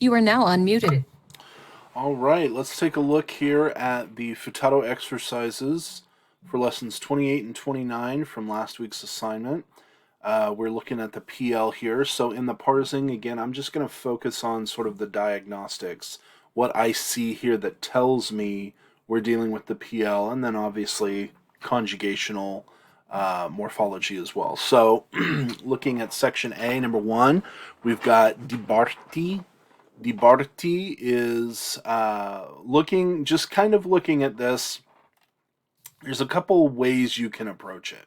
You are now unmuted. All right, let's take a look here at the Futato exercises for lessons 28 and 29 from last week's assignment. We're looking at the PL here. So in the parsing, again, I'm just going to focus on sort of the diagnostics, what I see here that tells me we're dealing with the PL, and then obviously conjugational morphology as well. So looking at section A, number one, we've got dibarti. Dibarti is just kind of looking at this. There's a couple ways you can approach it.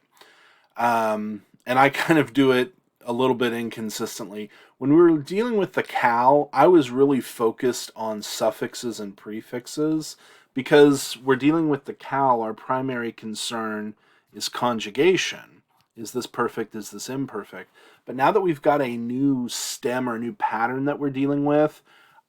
And I kind of do it a little bit inconsistently. When we were dealing with the cal, I was really focused on suffixes and prefixes because we're dealing with the cal. Our primary concern is conjugation. Is this perfect? Is this imperfect? But now that we've got a new stem or a new pattern that we're dealing with,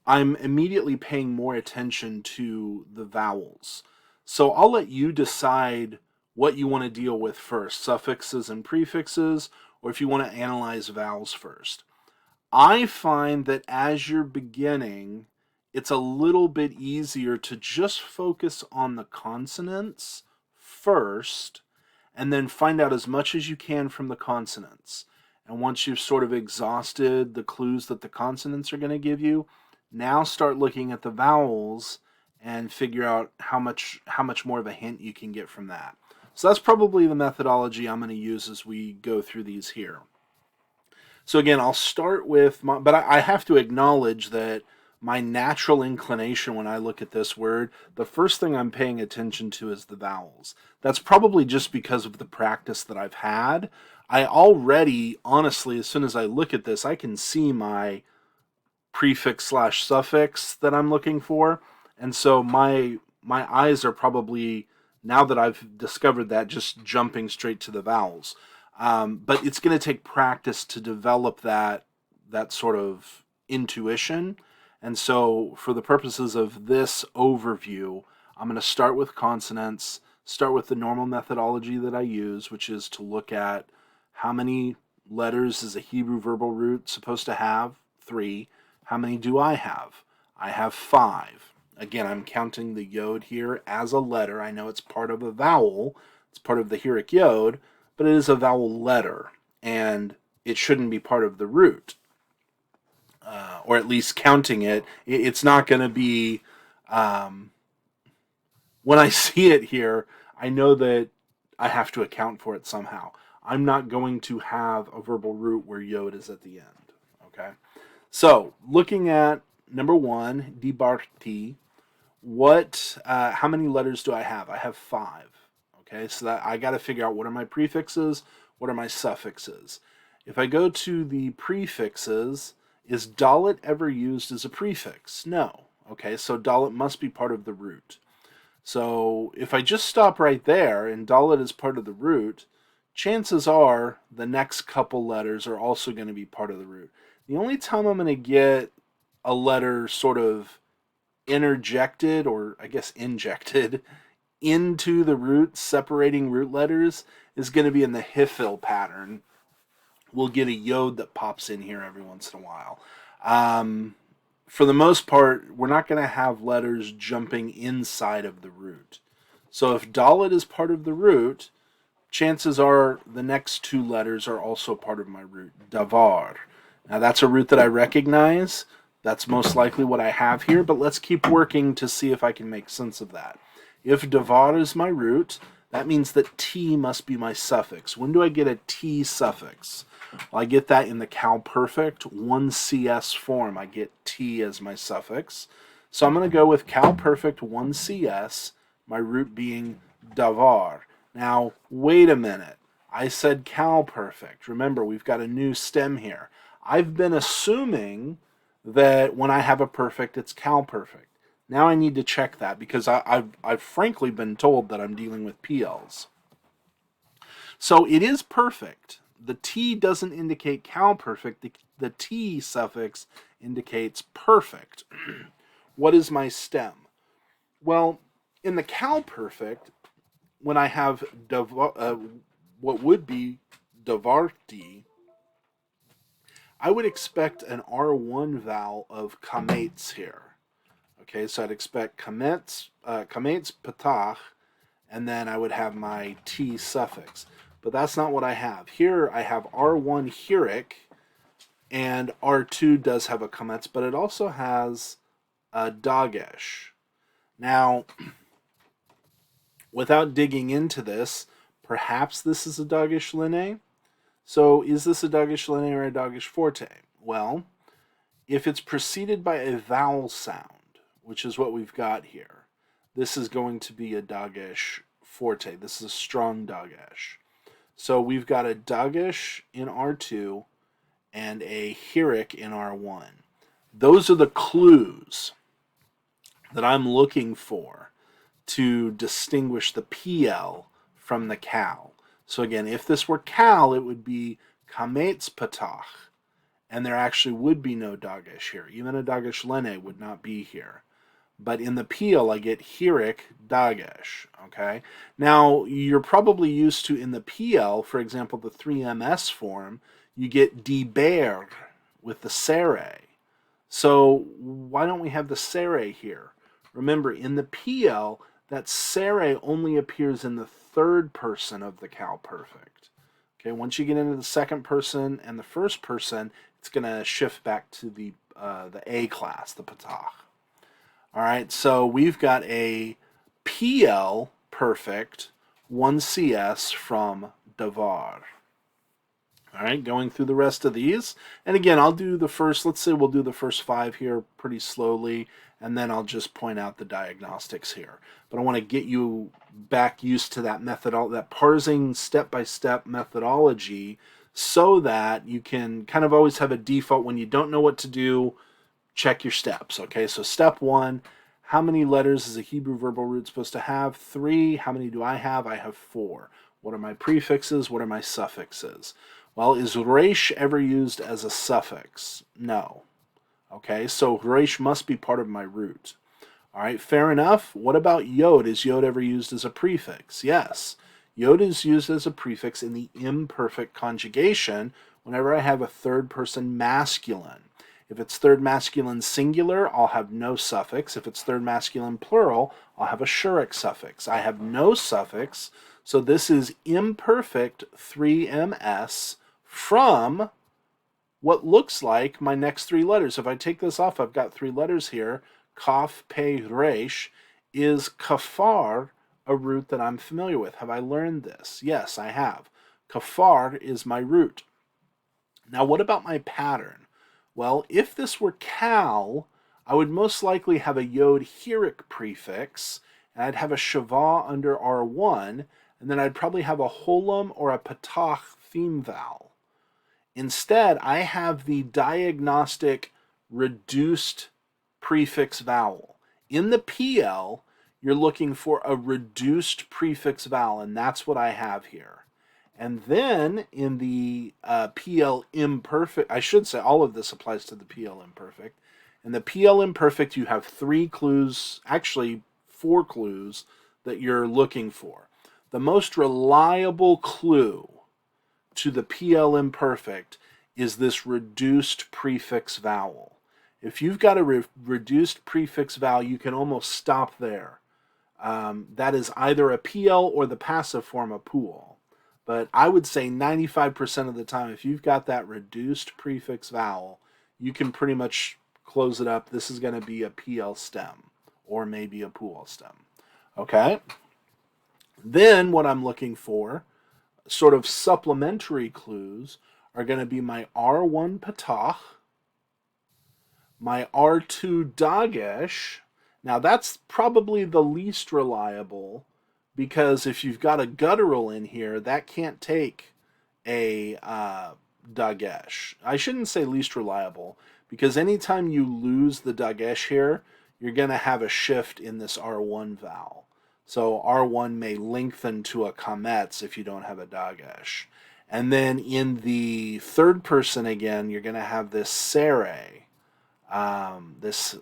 I'm immediately paying more attention to the vowels. So I'll let you decide what you want to deal with first, suffixes and prefixes, or if you want to analyze vowels first. I find that as you're beginning, it's a little bit easier to just focus on the consonants first and then find out as much as you can from the consonants. And once you've sort of exhausted the clues that the consonants are going to give you, now start looking at the vowels and figure out how much more of a hint you can get from that. So that's probably the methodology I'm going to use as we go through these here. So again, I'll start with but I have to acknowledge that my natural inclination when I look at this word, the first thing I'm paying attention to is the vowels. That's probably just because of the practice that I've had. I already, honestly, as soon as I look at this, I can see my prefix slash suffix that I'm looking for. And so my eyes are probably, now that I've discovered that, just jumping straight to the vowels. But it's going to take practice to develop that sort of intuition. And so for the purposes of this overview, I'm going to start with consonants, start with the normal methodology that I use, which is to look at how many letters is a Hebrew verbal root supposed to have? 3. How many do I have? I have 5. Again, I'm counting the yod here as a letter. I know it's part of a vowel. It's part of the heric yod, but it is a vowel letter, and it shouldn't be part of the root. Or at least counting it, it's not going to be, when I see it here, I know that I have to account for it somehow. I'm not going to have a verbal root where yod is at the end. Okay? So, looking at number one, dibarti, how many letters do I have? I have 5. Okay, so that I got to figure out what are my prefixes, what are my suffixes. If I go to the prefixes, is dalet ever used as a prefix? No. Okay, so dalet must be part of the root. So if I just stop right there and dalet is part of the root, chances are the next couple letters are also going to be part of the root. The only time I'm going to get a letter sort of interjected, or I guess injected, into the root, separating root letters, is going to be in the Hifil pattern. We'll get a yod that pops in here every once in a while. For the most part, we're not going to have letters jumping inside of the root. So if dalet is part of the root, chances are the next 2 letters are also part of my root, davar. Now that's a root that I recognize. That's most likely what I have here, but let's keep working to see if I can make sense of that. If davar is my root, that means that t must be my suffix. When do I get a t suffix? Well, I get that in the cal perfect 1cs form. I get t as my suffix. So I'm going to go with cal perfect 1cs, my root being davar. Now, wait a minute. I said cal perfect. Remember, we've got a new stem here. I've been assuming that when I have a perfect, it's cal perfect. Now I need to check that because I've frankly been told that I'm dealing with PLs. So it is perfect. The T doesn't indicate cal perfect. The T suffix indicates perfect. What is my stem? Well, in the cal perfect, when I have what would be davarti, I would expect an R1 vowel of kametz here. Okay, so I'd expect kametz, patach, and then I would have my T suffix. But that's not what I have. Here I have R1 hirik, and R2 does have a kametz, but it also has a dagesh. Now, without digging into this, perhaps this is a dagesh linne. So is this a dagesh linne or a dagesh forte? Well, if it's preceded by a vowel sound, which is what we've got here, this is going to be a dagesh forte. This is a strong dagesh. So we've got a dagesh in R2 and a hirik in R1. Those are the clues that I'm looking for to distinguish the PL from the cal. So again, if this were cal, it would be kametz patach, and there actually would be no dagesh here. Even a dagesh lene would not be here. But in the PL, I get hirik dagesh. Okay. Now you're probably used to in the PL, for example, the 3ms form, you get diber with the sere. So why don't we have the sere here? Remember, in the PL, that sere only appears in the third person of the cal perfect. Okay, once you get into the second person and the first person, it's going to shift back to the A class, the patach. All right, so we've got a PL perfect 1CS from davar. All right, going through the rest of these. And again, I'll do the first, let's say we'll do the first 5 here pretty slowly, and then I'll just point out the diagnostics here. But I want to get you back used to that that parsing step-by-step methodology, so that you can kind of always have a default when you don't know what to do, check your steps. Okay, so step 1, how many letters is a Hebrew verbal root supposed to have? 3. How many do I have? I have 4. What are my prefixes? What are my suffixes? Well, is resh ever used as a suffix? No. Okay, so resh must be part of my root. All right, fair enough. What about yod? Is yod ever used as a prefix? Yes. Yod is used as a prefix in the imperfect conjugation whenever I have a third person masculine. If it's third masculine singular, I'll have no suffix. If it's third masculine plural, I'll have a shurik suffix. I have no suffix, so this is imperfect 3ms from what looks like my next 3 letters. If I take this off, I've got 3 letters here. Kaf, Pe, Resh. Is kafar a root that I'm familiar with? Have I learned this? Yes, I have. Kafar is my root. Now, what about my pattern? Well, if this were cal, I would most likely have a yod hirik prefix, and I'd have a shava under R1, and then I'd probably have a holam or a patach theme vowel. Instead, I have the diagnostic reduced prefix vowel. In the PL, you're looking for a reduced prefix vowel, and that's what I have here. And then in the PL imperfect, I should say all of this applies to the PL imperfect. In the PL imperfect, you have 3 clues, actually 4 clues that you're looking for. The most reliable clue to the PL imperfect is this reduced prefix vowel. If you've got a reduced prefix vowel, you can almost stop there. That is either a PL or the passive form of pool. But I would say 95% of the time, if you've got that reduced prefix vowel, you can pretty much close it up. This is going to be a PL stem or maybe a pool stem. Okay? Then what I'm looking for, sort of supplementary clues, are going to be my R1 patach, my R2 dagesh. Now that's probably the least reliable, because if you've got a guttural in here, that can't take a dagesh. I shouldn't say least reliable, because anytime you lose the dagesh here, you're going to have a shift in this R1 vowel. So R1 may lengthen to a kametz if you don't have a dagesh. And then in the third person again, you're going to have this sere, this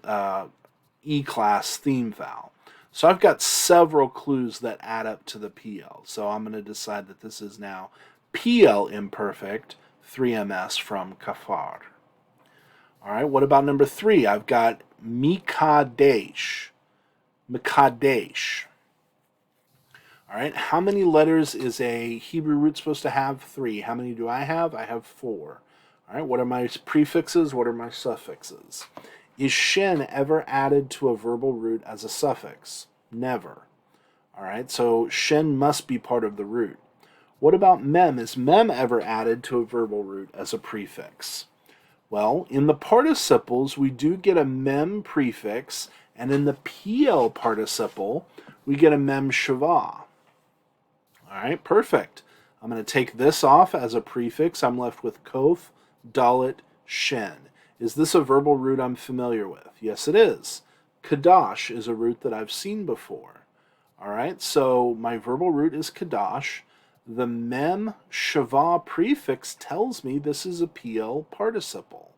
E-class theme vowel. So I've got several clues that add up to the PL. So I'm going to decide that this is now PL imperfect 3 ms from kafar. All right, what about number 3? I've got mikadesh. Mikadesh. All right, how many letters is a Hebrew root supposed to have? 3. How many do I have? I have 4. All right, what are my prefixes? What are my suffixes? Is shin ever added to a verbal root as a suffix? Never. All right, so shin must be part of the root. What about mem? Is mem ever added to a verbal root as a prefix? Well, in the participles, we do get a mem prefix, and in the piel participle, we get a mem shava. All right, perfect. I'm going to take this off as a prefix. I'm left with kof, dalet, shen. Is this a verbal root I'm familiar with? Yes, it is. Kadash is a root that I've seen before. All right, so my verbal root is kadash. The mem shava prefix tells me this is a piel participle.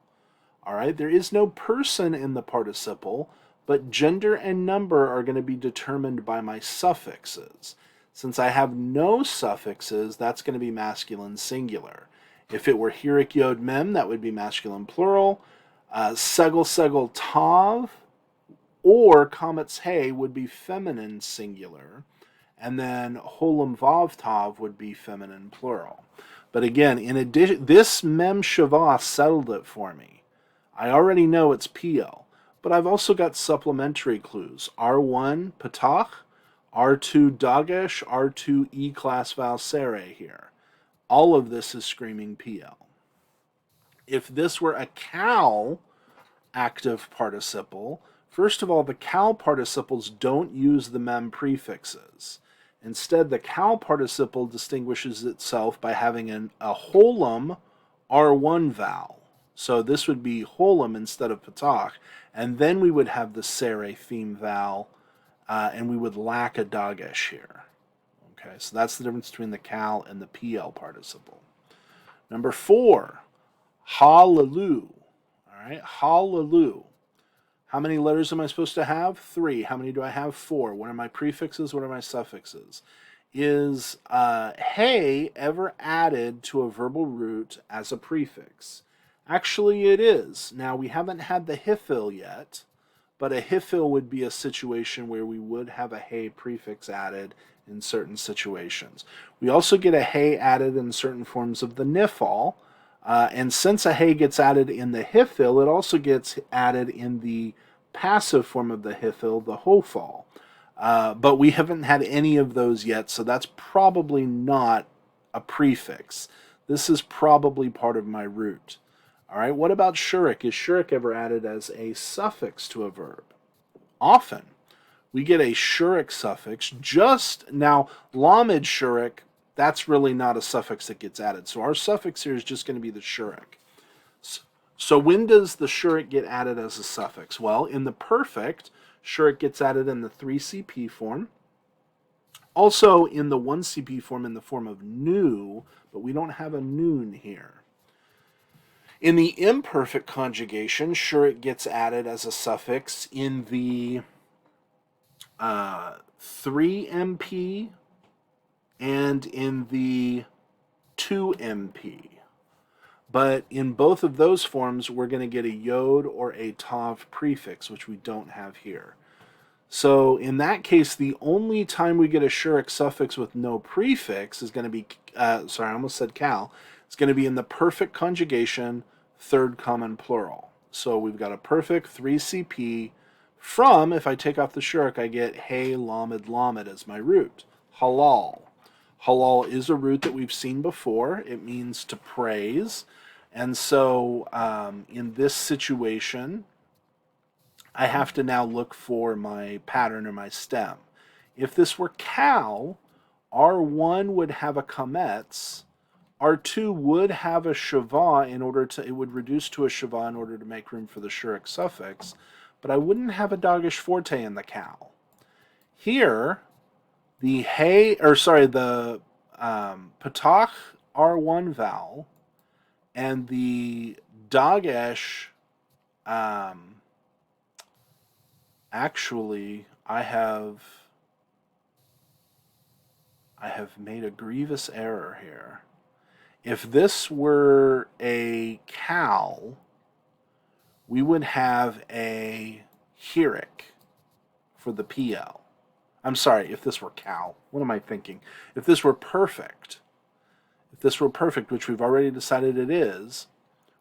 All right, there is no person in the participle, but gender and number are going to be determined by my suffixes. Since I have no suffixes, that's going to be masculine singular. If it were hirik yod mem, that would be masculine plural. Segel segel tav or comets hey would be feminine singular. And then holam vav tav would be feminine plural. But again, in addition, this mem shava settled it for me. I already know it's piel, but I've also got supplementary clues. R1 patach, R2 dagesh, R2 E-class vowel sere here. All of this is screaming piel. If this were a cow active participle, first of all, the cow participles don't use the mem prefixes. Instead, the cow participle distinguishes itself by having a holam R1 vowel. So this would be holam instead of patach, and then we would have the sere theme vowel, and we would lack a dagesh here. Okay, so that's the difference between the cow and the piel participle. Number 4, hallelu. All right, hallelu. How many letters am I supposed to have? 3. How many do I have? 4. What are my prefixes? What are my suffixes? Is hey ever added to a verbal root as a prefix? Actually, it is. Now, we haven't had the hifil yet, but a hifil would be a situation where we would have a hey prefix added in certain situations. We also get a hey added in certain forms of the nifal, and since a hey gets added in the hifil, it also gets added in the passive form of the hifil, the hofal. But we haven't had any of those yet, so that's probably not a prefix. This is probably part of my root. All right, what about shurik? Is shurik ever added as a suffix to a verb? Often. We get a shurik suffix. Just now, lamed shurik, that's really not a suffix that gets added. So our suffix here is just going to be the shurik. So when does the shurik get added as a suffix? Well, in the perfect, shurik gets added in the 3CP form. Also in the 1CP form in the form of nu, but we don't have a noon here. In the imperfect conjugation, shurik gets added as a suffix in the 3MP and in the 2MP. But in both of those forms, we're going to get a yod or a tav prefix, which we don't have here. So in that case, the only time we get a shurik suffix with no prefix is going to be, I almost said cal. It's going to be in the perfect conjugation, third common plural. So we've got a perfect 3CP from, if I take off the shurik, I get hey, lamed, lamed as my root. Halal. Halal is a root that we've seen before. It means to praise. And so in this situation, I have to now look for my pattern or my stem. If this were cow, R1 would have a kametz, R2 would have a shava it would reduce to a shava in order to make room for the shurik suffix, but I wouldn't have a dagesh forte in the cow. Here, the patach R1 vowel and the dagesh, actually, I have made a grievous error here. If this were a cal, we would have a heuric for the PL. I'm sorry, if this were cal. What am I thinking? If this were perfect, which we've already decided it is,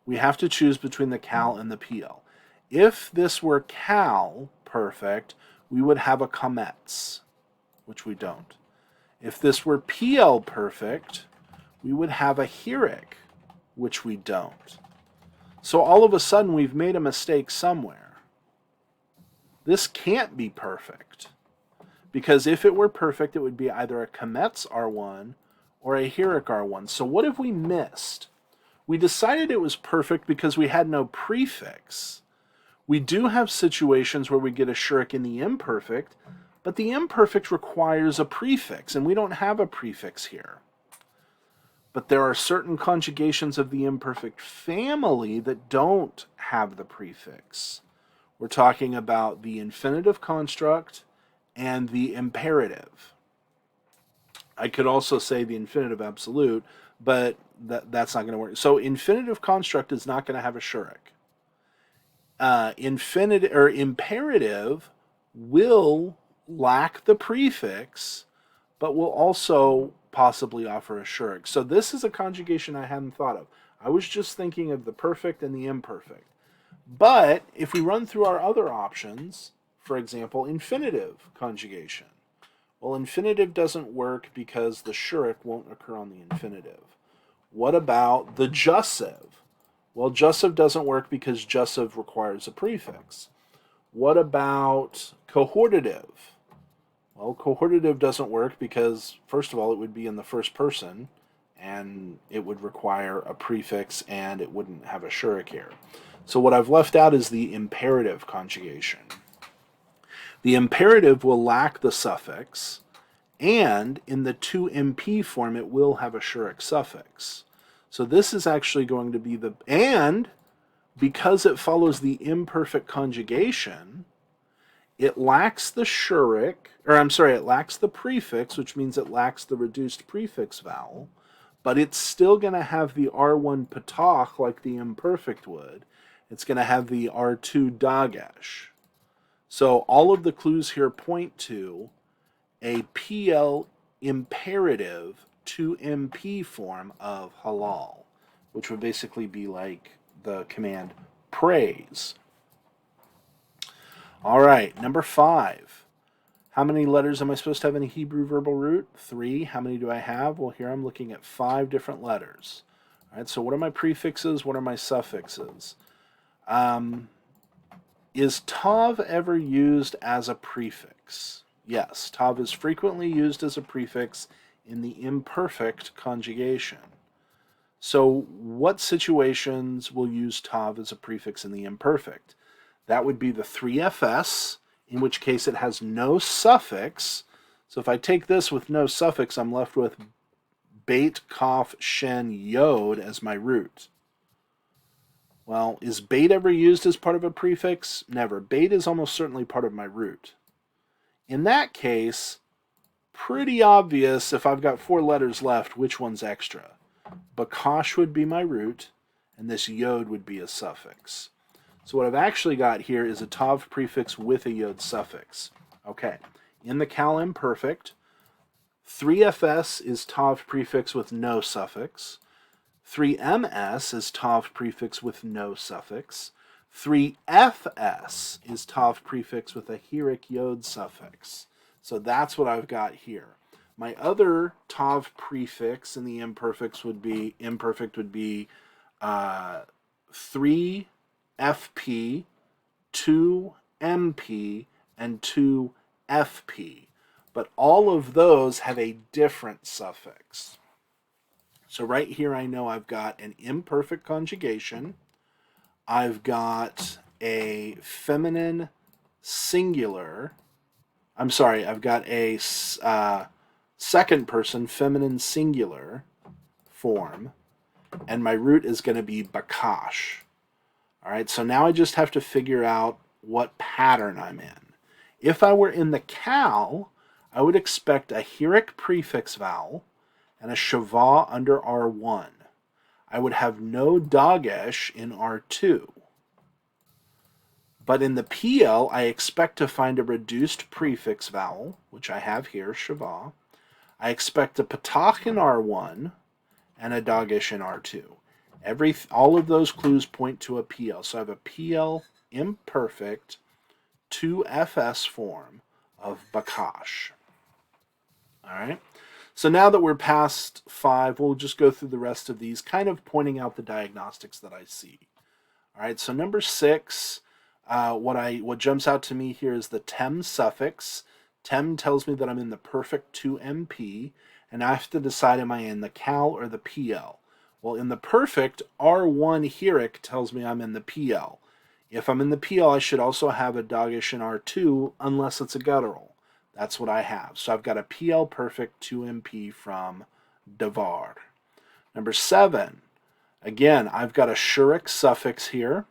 we have to choose between the cal and the PL. If this were cal perfect, we would have a comets, which we don't. If this were PL perfect, we would have a heuric, which we don't. So all of a sudden we've made a mistake somewhere. This can't be perfect. Because if it were perfect, it would be either a comets R1 or a heuric R1. So what have we missed? We decided it was perfect because we had no prefix. We do have situations where we get a shuric in the imperfect, but the imperfect requires a prefix, and we don't have a prefix here. But there are certain conjugations of the imperfect family that don't have the prefix. We're talking about the infinitive construct and the imperative. I could also say the infinitive absolute, but that's not going to work. So infinitive construct is not going to have a shuric. Imperative will lack the prefix, but will also possibly offer a shuric. So this is a conjugation I hadn't thought of. I was just thinking of the perfect and the imperfect. But if we run through our other options, for example, infinitive conjugation. Well, infinitive doesn't work because the shuric won't occur on the infinitive. What about the jussive? Well, jussive doesn't work because jussive requires a prefix. What about cohortative? Well, cohortative doesn't work because, first of all, it would be in the first person, and it would require a prefix, and it wouldn't have a shuric here. So what I've left out is the imperative conjugation. The imperative will lack the suffix, and in the 2MP form, it will have a shuric suffix. So this is actually going to be and because it follows the imperfect conjugation, it lacks the it lacks the prefix, which means it lacks the reduced prefix vowel, but it's still going to have the R1 patach like the imperfect would. It's going to have the R2 dagesh. So all of the clues here point to a PL imperative 2MP form of halal, which would basically be like the command praise. All right, number 5. How many letters am I supposed to have in a Hebrew verbal root? 3. How many do I have? Well, here I'm looking at 5 different letters. All right, so what are my prefixes? What are my suffixes? Is tav ever used as a prefix? Yes, tav is frequently used as a prefix in the imperfect conjugation. So what situations will use tav as a prefix in the imperfect? That would be the 3fs, in which case it has no suffix. So if I take this with no suffix, I'm left with beit, kaf, shen, yod as my root. Well, is beit ever used as part of a prefix? Never. Beit is almost certainly part of my root. In that case, pretty obvious if I've got 4 letters left, which one's extra. Bakash would be my root, and this yod would be a suffix. So what I've actually got here is a tav prefix with a yod suffix. Okay, in the cal imperfect, 3fs is tav prefix with no suffix. 3ms is tav prefix with no suffix. 3fs is tav prefix with a heuric yod suffix. So that's what I've got here. My other tav prefix in the imperfect would be 3fp, 2mp, and 2fp. But all of those have a different suffix. So right here I know I've got an imperfect conjugation. I've got a feminine singular. I've got a second person feminine singular form, and my root is going to be bakash. All right, so now I just have to figure out what pattern I'm in. If I were in the cal, I would expect a heuric prefix vowel and a shavah under R1. I would have no dagesh in R2. But in the PL, I expect to find a reduced prefix vowel, which I have here, shava. I expect a patach in R1 and a dagesh in R2. All of those clues point to a PL. So I have a PL imperfect 2FS form of bakash. All right. So now that we're past 5, we'll just go through the rest of these, kind of pointing out the diagnostics that I see. All right. So number 6, what jumps out to me here is the tem suffix. Tem tells me that I'm in the perfect 2MP, and I have to decide, am I in the cal or the PL? Well, in the perfect, R1 hirik tells me I'm in the PL. If I'm in the PL, I should also have a dagesh in R2, unless it's a guttural. That's what I have. So I've got a PL perfect 2MP from davar. Number 7, again, I've got a shurik suffix here.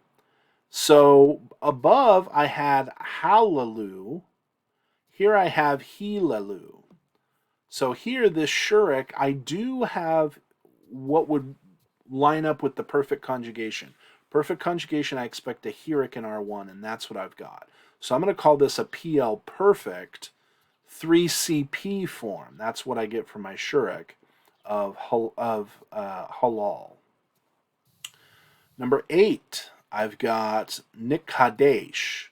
So above I had halalu. Here I have hilalu. So here, this shurik, I do have what would line up with the perfect conjugation. Perfect conjugation, I expect a hirik in R1, and that's what I've got. So I'm going to call this a PL perfect 3CP form. That's what I get from my shurik of halal. Number 8, I've got nikadesh.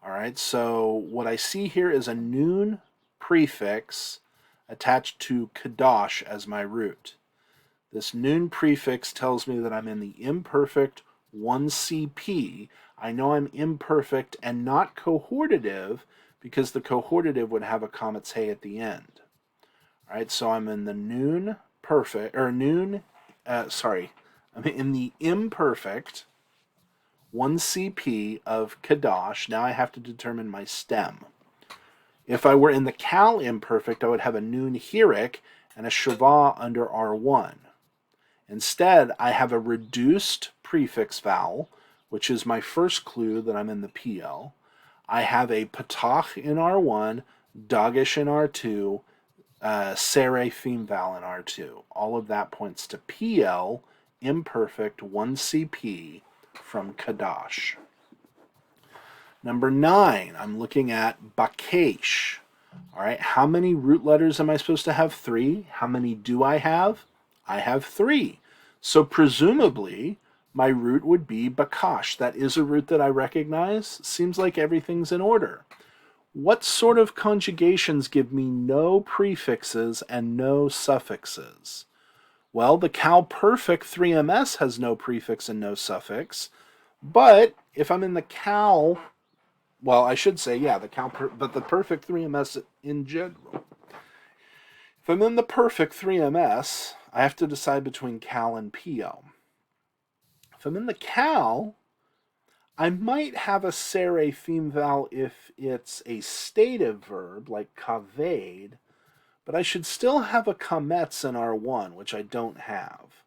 All right, so what I see here is a noon prefix attached to kadosh as my root. This noon prefix tells me that I'm in the imperfect 1CP. I know I'm imperfect and not cohortative because the cohortative would have a comet's hey at the end. All right, so I'm in the noon perfect, or noon, I'm in the imperfect 1CP of kadosh. Now I have to determine my stem. If I were in the cal imperfect, I would have a noon hirik and a shava under R1. Instead, I have a reduced prefix vowel, which is my first clue that I'm in the PL. I have a patach in R1, dagesh in R2, sere theme vowel in R2. All of that points to PL imperfect 1CP from kadosh. Number 9, I'm looking at bakesh. All right, how many root letters am I supposed to have? 3. How many do I have? I have 3. So presumably, my root would be bakash. That is a root that I recognize. Seems like everything's in order. What sort of conjugations give me no prefixes and no suffixes? Well, the cal perfect 3ms has no prefix and no suffix. But if I'm in the cal, well, I should say, yeah, but the perfect 3ms in general. If I'm in the perfect 3ms, I have to decide between cal and PL. If I'm in the cal, I might have a sere theme vowel if it's a stative verb, like kaved, but I should still have a kametz in R1, which I don't have.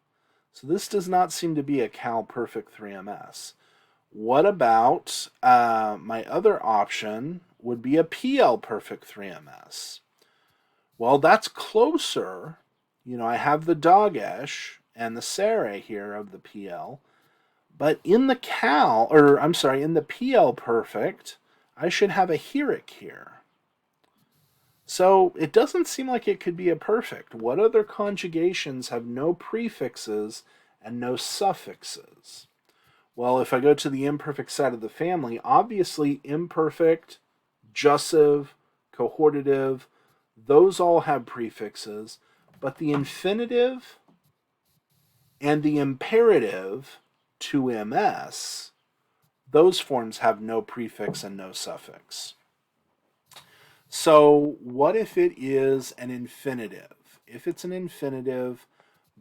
So this does not seem to be a cal perfect 3ms. What about my other option would be a PL perfect 3ms? Well, that's closer. I have the dagesh and the sere here of the PL, but in the in the PL perfect, I should have a hirik here. So it doesn't seem like it could be a perfect. What other conjugations have no prefixes and no suffixes? Well, if I go to the imperfect side of the family, obviously imperfect, jussive, cohortative, those all have prefixes, but the infinitive and the imperative 2ms, those forms have no prefix and no suffix. So what if it is an infinitive? If it's an infinitive,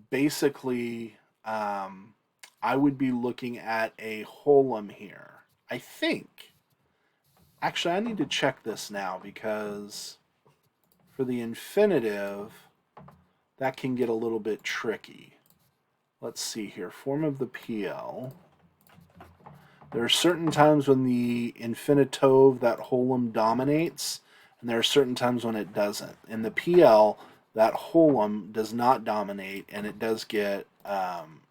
basically, I would be looking at a holum here. I think. Actually, I need to check this now because for the infinitive, that can get a little bit tricky. Let's see here. Form of the PL. There are certain times when the infinitove, that holum, dominates, and there are certain times when it doesn't. In the PL, that holum does not dominate, and it does get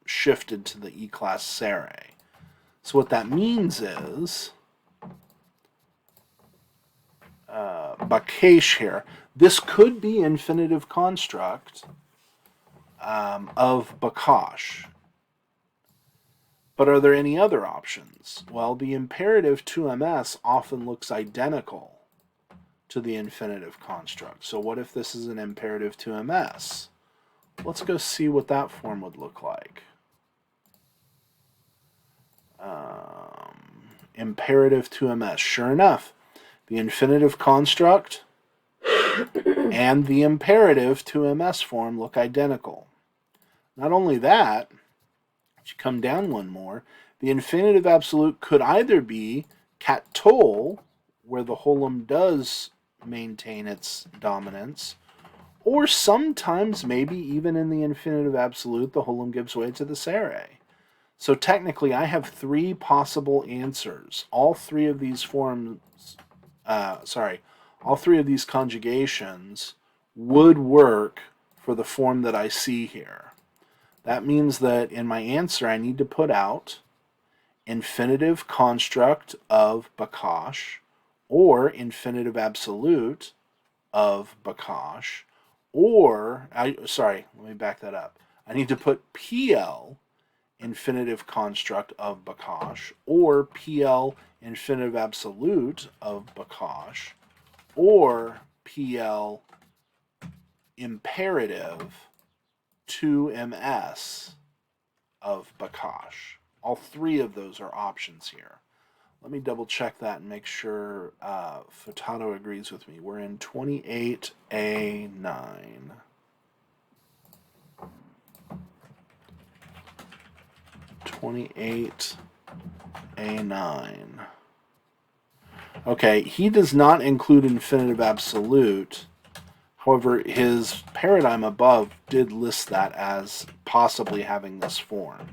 shifted to the E-class sere. So what that means is Bakash here. This could be infinitive construct of Bakash. But are there any other options? Well, the imperative 2ms often looks identical to the infinitive construct. So what if this is an imperative 2ms? Let's go see what that form would look like. Imperative 2ms. Sure enough, the infinitive construct and the imperative 2ms form look identical. Not only that, if you come down one more, the infinitive absolute could either be katol, where the holum does maintain its dominance, or sometimes maybe even in the infinitive absolute the holum gives way to the sere. So technically I have three possible answers. All three of these forms, all three of these conjugations would work for the form that I see here. That means that in my answer I need to put out infinitive construct of Bakash or infinitive absolute of Bakash, or, let me back that up. I need to put Piel infinitive construct of Bakash, or Piel infinitive absolute of Bakash, or Piel imperative 2ms of Bakash. All three of those are options here. Let me double check that and make sure Futato agrees with me. We're in 28A9. 28A9. Okay, he does not include infinitive absolute. However, his paradigm above did list that as possibly having this form.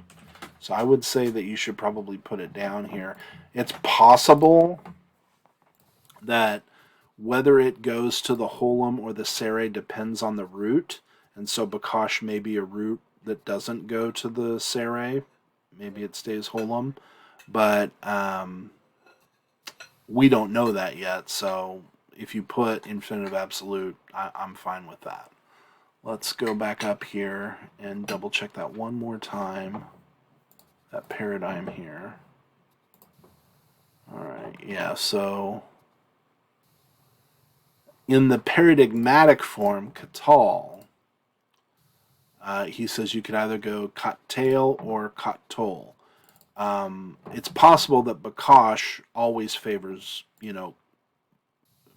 So I would say that you should probably put it down here. It's possible that whether it goes to the holum or the sere depends on the root. And so Bakash may be a root that doesn't go to the sere. Maybe it stays holum. But we don't know that yet. So if you put infinitive absolute, I'm fine with that. Let's go back up here and double check that one more time. That paradigm here. Alright, yeah, so in the paradigmatic form, katal, he says you could either go katal or katol. It's possible that Bakash always favors,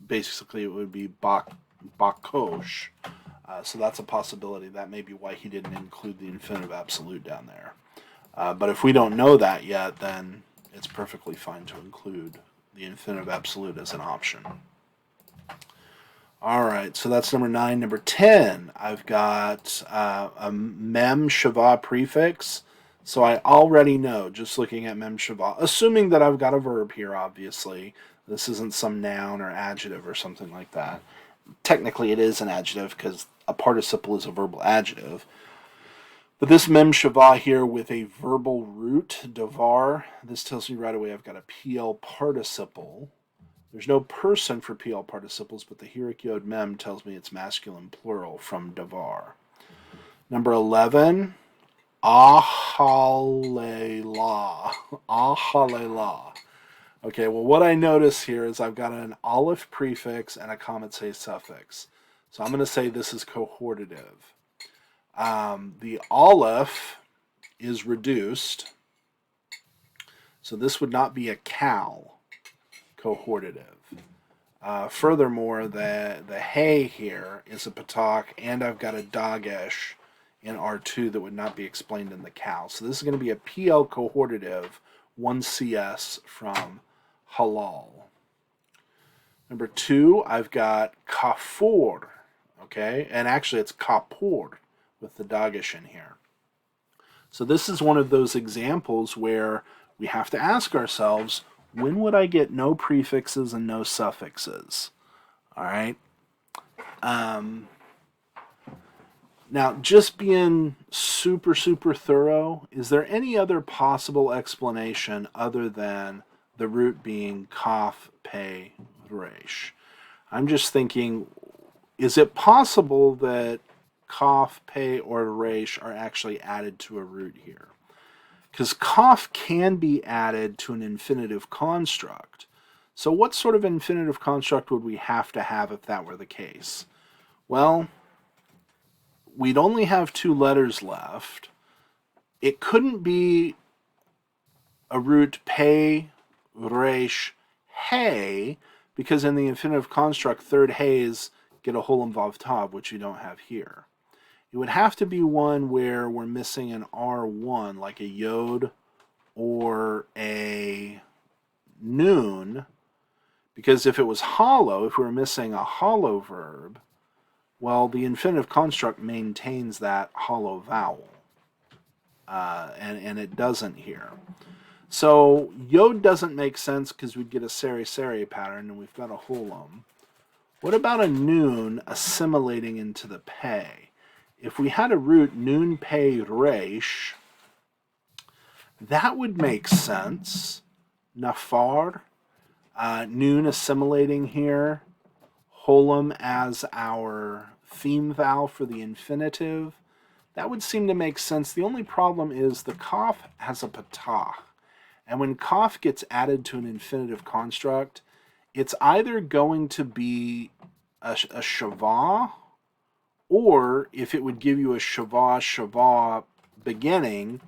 basically it would be Bakosh. So that's a possibility. That may be why he didn't include the infinitive absolute down there. But if we don't know that yet, then it's perfectly fine to include the infinitive absolute as an option. All right, so that's number 9. Number 10, I've got a mem shava prefix. So I already know, just looking at mem shava, assuming that I've got a verb here, obviously. This isn't some noun or adjective or something like that. Technically, it is an adjective because a participle is a verbal adjective. But this mem shava here with a verbal root, davar, this tells me right away I've got a PL participle. There's no person for PL participles, but the hirik yod mem tells me it's masculine plural from davar. Number 11, ahalela. Ahalela. Okay, well, what I notice here is I've got an aleph prefix and a comet suffix. So I'm going to say this is cohortative. The aleph is reduced, so this would not be a cow cohortative. Furthermore, the hay here is a patak, and I've got a dagesh in R2 that would not be explained in the cow. So this is going to be a PL cohortative, 1 CS from halal. Number 2, I've got kafur, okay, and actually it's kapur with the dagesh in here. So this is one of those examples where we have to ask ourselves, when would I get no prefixes and no suffixes? All right. Now, just being super, super thorough, is there any other possible explanation other than the root being kaf, pe, resh? I'm just thinking, is it possible that kaf, pe, or resh are actually added to a root here? Because kaf can be added to an infinitive construct. So what sort of infinitive construct would we have to have if that were the case? Well, we'd only have two letters left. It couldn't be a root pe, resh, hey, because in the infinitive construct, third hays get a whole involved tav, which you don't have here. It would have to be one where we're missing an R1, like a yod or a noon, because if it was hollow, if we were missing a hollow verb, well, the infinitive construct maintains that hollow vowel, and it doesn't here. So yod doesn't make sense because we'd get a seri-seri pattern, and we've got a holum. What about a noon assimilating into the pei? If we had a root noon pei resh, that would make sense. Nafar, noon assimilating here, holum as our theme vowel for the infinitive. That would seem to make sense. The only problem is the kaf has a patah. And when kaf gets added to an infinitive construct, it's either going to be a shavah, or if it would give you a shavah beginning,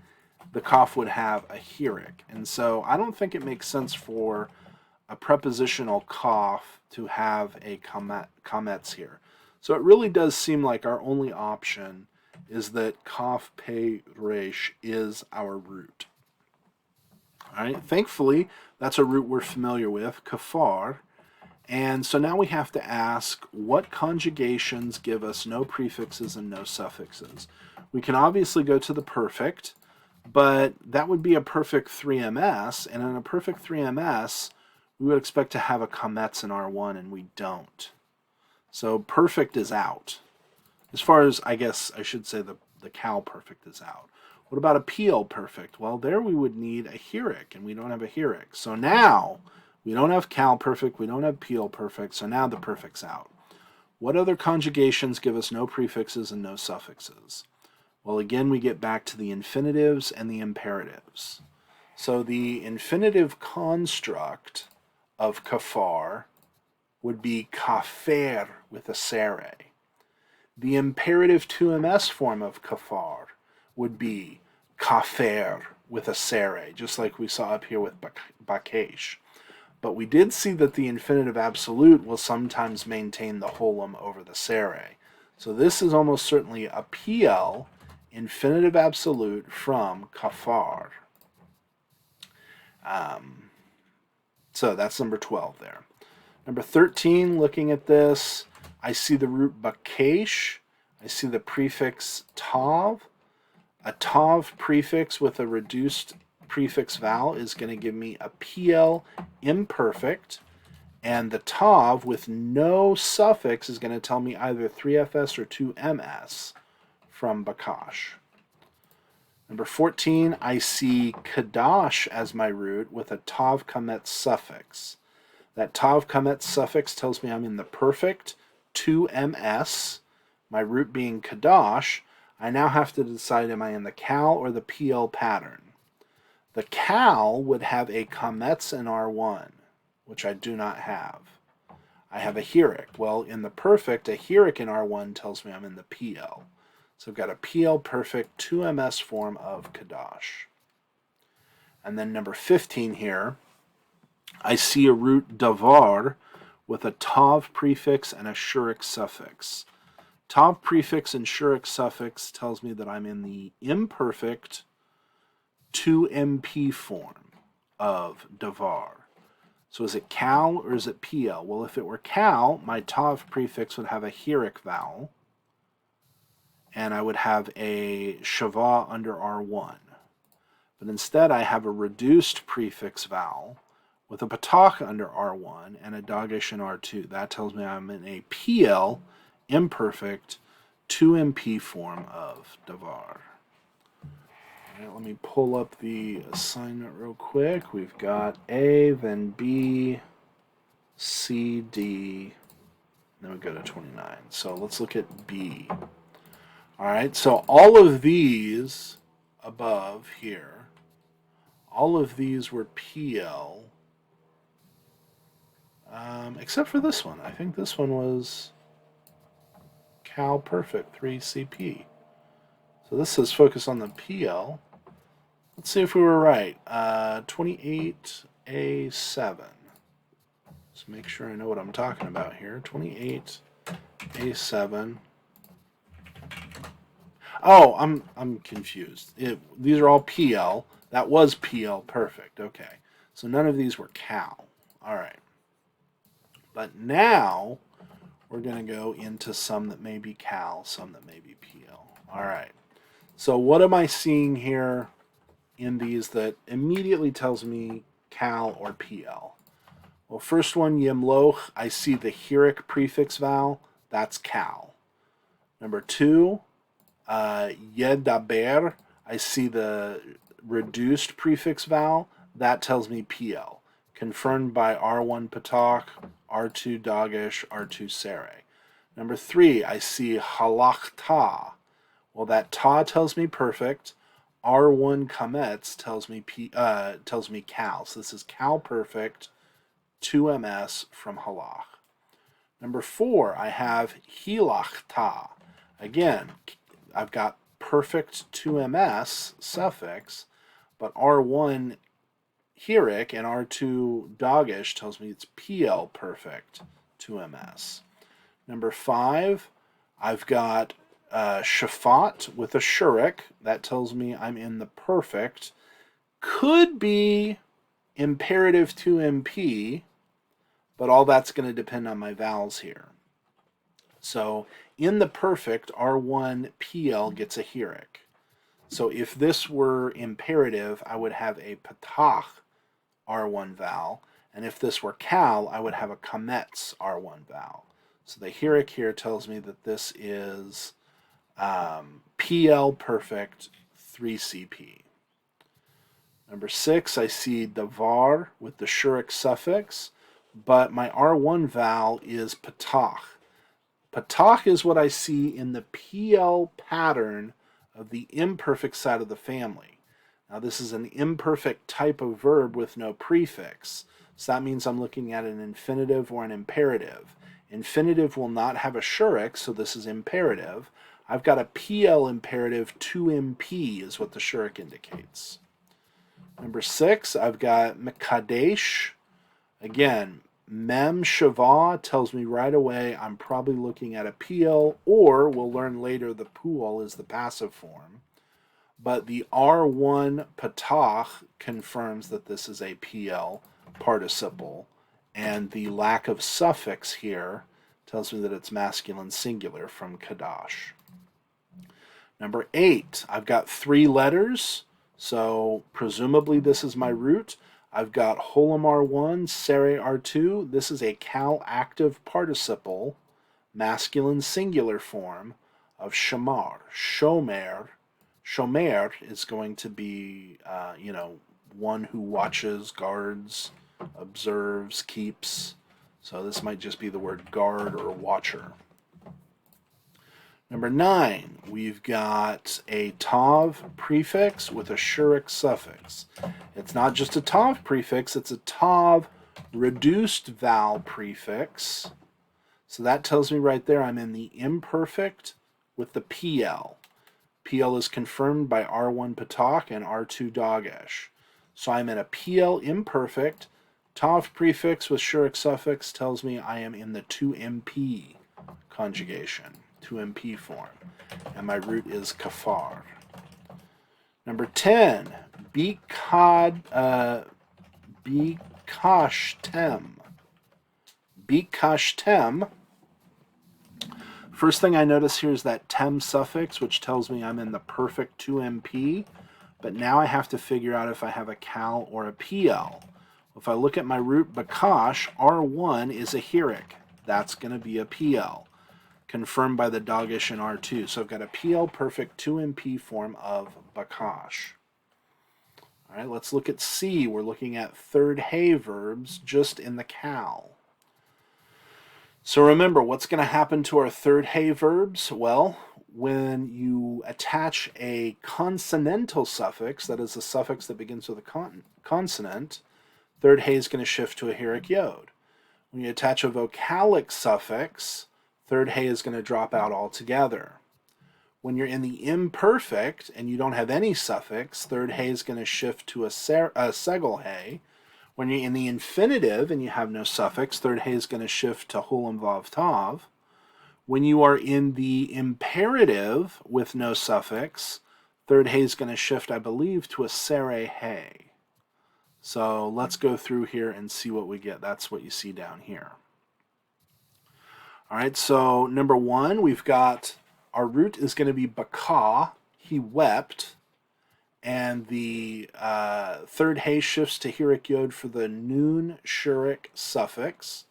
the kaf would have a hirik. And so I don't think it makes sense for a prepositional kaf to have a kametz here. So it really does seem like our only option is that kaf pe resh is our root. All right, thankfully, that's a root we're familiar with, kafar. And so now we have to ask what conjugations give us no prefixes and no suffixes. We can obviously go to the perfect, but that would be a perfect 3ms, and in a perfect 3ms, we would expect to have a kametz in R1, and we don't. So perfect is out. As far as, I guess I should say the cal perfect is out. What about a piel perfect? Well, there we would need a hirik, and we don't have a hirik. So now, we don't have cal perfect, we don't have piel perfect, so now the perfect's out. What other conjugations give us no prefixes and no suffixes? Well, again, we get back to the infinitives and the imperatives. So the infinitive construct of kafar would be kafer with a sere. The imperative 2ms form of kafar would be kafer with a sere, just like we saw up here with bakesh. But we did see that the infinitive absolute will sometimes maintain the holum over the sere. So this is almost certainly a piel infinitive absolute from kafar. So that's number 12 there. Number 13, looking at this, I see the root bakesh. I see the prefix tav. A tav prefix with a reduced prefix vowel is going to give me a piel imperfect, and the tav with no suffix is going to tell me either 3fs or 2ms from bakash. Number 14, I see kadash as my root with a tav kametz suffix. That tav kametz suffix tells me I'm in the perfect 2ms, my root being kadash. I now have to decide, am I in the cal or the piel pattern? The cal would have a kametz in R1, which I do not have. I have a hirik. Well, in the perfect, a hirik in R1 tells me I'm in the piel. So I've got a piel perfect 2ms form of kadash. And then number 15 here, I see a root davar with a tav prefix and a shurik suffix. Tav prefix and shurik suffix tells me that I'm in the imperfect 2mp form of davar. So is it cal or is it piel? Well, if it were cal, my tav prefix would have a hirik vowel, and I would have a shavah under R1. But instead I have a reduced prefix vowel with a patach under R1 and a dagesh in R2. That tells me I'm in a piel imperfect 2MP form of davar. All right, let me pull up the assignment real quick. We've got A, then B, C, D, then we go to 29. So let's look at B. All right, so all of these above here, all of these were PL, except for this one. I think this one was Cal Perfect 3CP. So this says focus on the PL. Let's see if we were right. 28A7. Let's make sure I know what I'm talking about here. 28A7. Oh, I'm confused. These are all PL. That was PL perfect. Okay. So none of these were Cal. All right. But now we're going to go into some that may be Cal, some that may be PL. All right. So what am I seeing here in these that immediately tells me Cal or PL? Well, first one, Yimloch, I see the Hieric prefix vowel. That's Cal. Number two, Yedaber, I see the reduced prefix vowel. That tells me PL. Confirmed by R1 Patak, R2 Dagish, R2 Sere. Number three, I see Halachta. Well, that ta tells me perfect. R1 Kametz tells me Cal. So this is Cal perfect, 2MS from Halach. Number four, I have Hilachta. Again, I've got perfect 2MS suffix, but R1 Hieric and R2 Dagish tells me it's PL perfect 2MS. Number five, I've got Shafat with a Shurik. That tells me I'm in the perfect. Could be imperative 2MP, but all that's going to depend on my vowels here. So in the perfect, R1 PL gets a Hieric. So if this were imperative, I would have a Patach R1 vowel. And if this were Cal, I would have a Kametz R1 vowel. So the Hieric here tells me that this is PL perfect 3CP. Number six, I see davar with the Shurik suffix, but my R1 vowel is Patach. Patach is what I see in the PL pattern of the imperfect side of the family. Now this is an imperfect type of verb with no prefix. So that means I'm looking at an infinitive or an imperative. Infinitive will not have a Shurik, so this is imperative. I've got a PL imperative 2MP is what the Shurik indicates. Number six, I've got Mekadesh. Again, Mem Shava tells me right away I'm probably looking at a PL, or we'll learn later the Pual is the passive form. But the R1 Patach confirms that this is a PL participle, and the lack of suffix here tells me that it's masculine singular from Kadash. Number eight, I've got three letters, so presumably this is my root. I've got Holam R1, Sere R2. This is a Cal active participle, masculine singular form of Shamar. Shomer. Shomer is going to be, one who watches, guards, observes, keeps. So this might just be the word guard or watcher. Number nine, we've got a Tav prefix with a Shurik suffix. It's not just a Tav prefix, it's a Tav reduced vowel prefix. So that tells me right there I'm in the imperfect with the PL. PL is confirmed by R1 Patak and R2 Dagesh. So I'm in a PL imperfect. Tav prefix with Shurik suffix tells me I am in the 2MP conjugation. 2MP form, and my root is kafar. Number 10, bikashtem. Bikashtem. First thing I notice here is that tem suffix, which tells me I'm in the perfect 2MP, but now I have to figure out if I have a cal or a PL. If I look at my root bakash, R1 is a Hieric. That's going to be a PL. confirmed by the dogish in R2. So I've got a PL perfect 2MP form of bakash. All right, let's look at C. We're looking at third hey verbs just in the cal. So remember, what's going to happen to our third hey verbs? Well, when you attach a consonantal suffix, that is a suffix that begins with a consonant, third hey is going to shift to a heroic yod. When you attach a vocalic suffix, third hey is going to drop out altogether. When you're in the imperfect and you don't have any suffix, third hey is going to shift to a segel hey. When you're in the infinitive and you have no suffix, third hey is going to shift to hulam vav tav. When you are in the imperative with no suffix, third hey is going to shift, I believe, to a sere hey. So let's go through here and see what we get. That's what you see down here. All right, so number one, we've got our root is going to be baka, he wept, and the third hey shifts to heroic yod for the nun shurik suffix.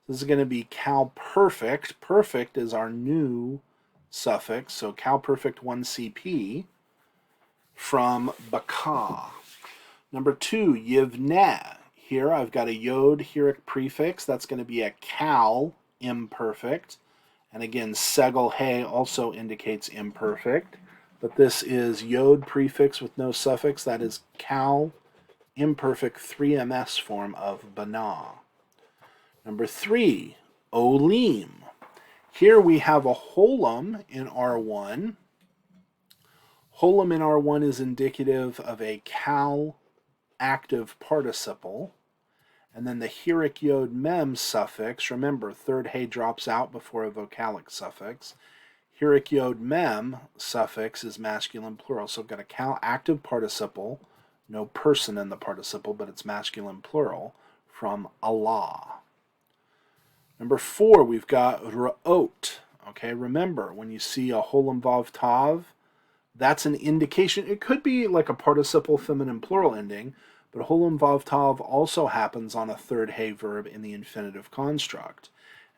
This is going to be cal perfect. Perfect is our new suffix, so cal perfect 1CP from baka. Number two, yivneh. Here I've got a yod heroic prefix. That's going to be a cal imperfect. And again, segel hey also indicates imperfect. But this is yod prefix with no suffix. That is cal imperfect 3ms form of bana. Number three, olim. Here we have a holum in R1. Holum in R1 is indicative of a cal active participle. And then the heroic yod mem suffix, remember, third hey drops out before a vocalic suffix. Heroic yod mem suffix is masculine plural. So I've got a cal active participle, no person in the participle, but it's masculine plural, from Allah. Number four, we've got ra'ot. Okay, remember, when you see a holam vav tav, that's an indication. It could be like a participle feminine plural ending, but holam vav tav also happens on a third hey verb in the infinitive construct.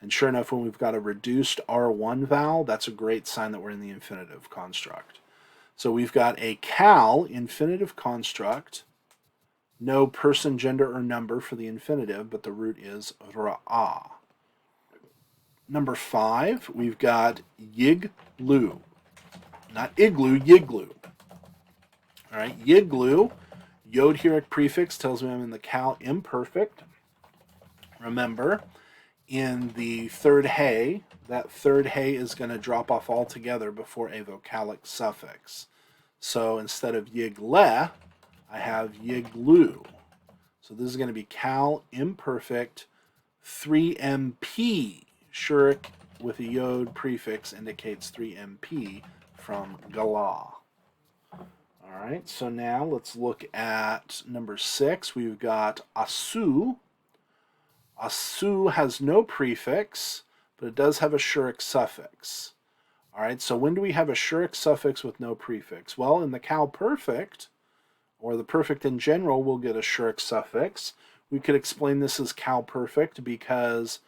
And sure enough, when we've got a reduced R1 vowel, that's a great sign that we're in the infinitive construct. So we've got a cal infinitive construct, no person, gender, or number for the infinitive, but the root is ra'ah. Number five, we've got yiglu. Not igloo, yiglu. All right, yiglu, yod heroic prefix tells me I'm in the cal imperfect. Remember, in the third hey, that third hey is going to drop off altogether before a vocalic suffix. So instead of yigleh, I have yiglu. So this is going to be cal imperfect 3MP. Shurik with a yod prefix indicates 3MP from galah. All right, so now let's look at number six. We've got asu. Asu has no prefix, but it does have a shurik suffix. All right, so when do we have a shurik suffix with no prefix? Well, in the cal perfect, or the perfect in general, we'll get a shurik suffix. We could explain this as cal perfect because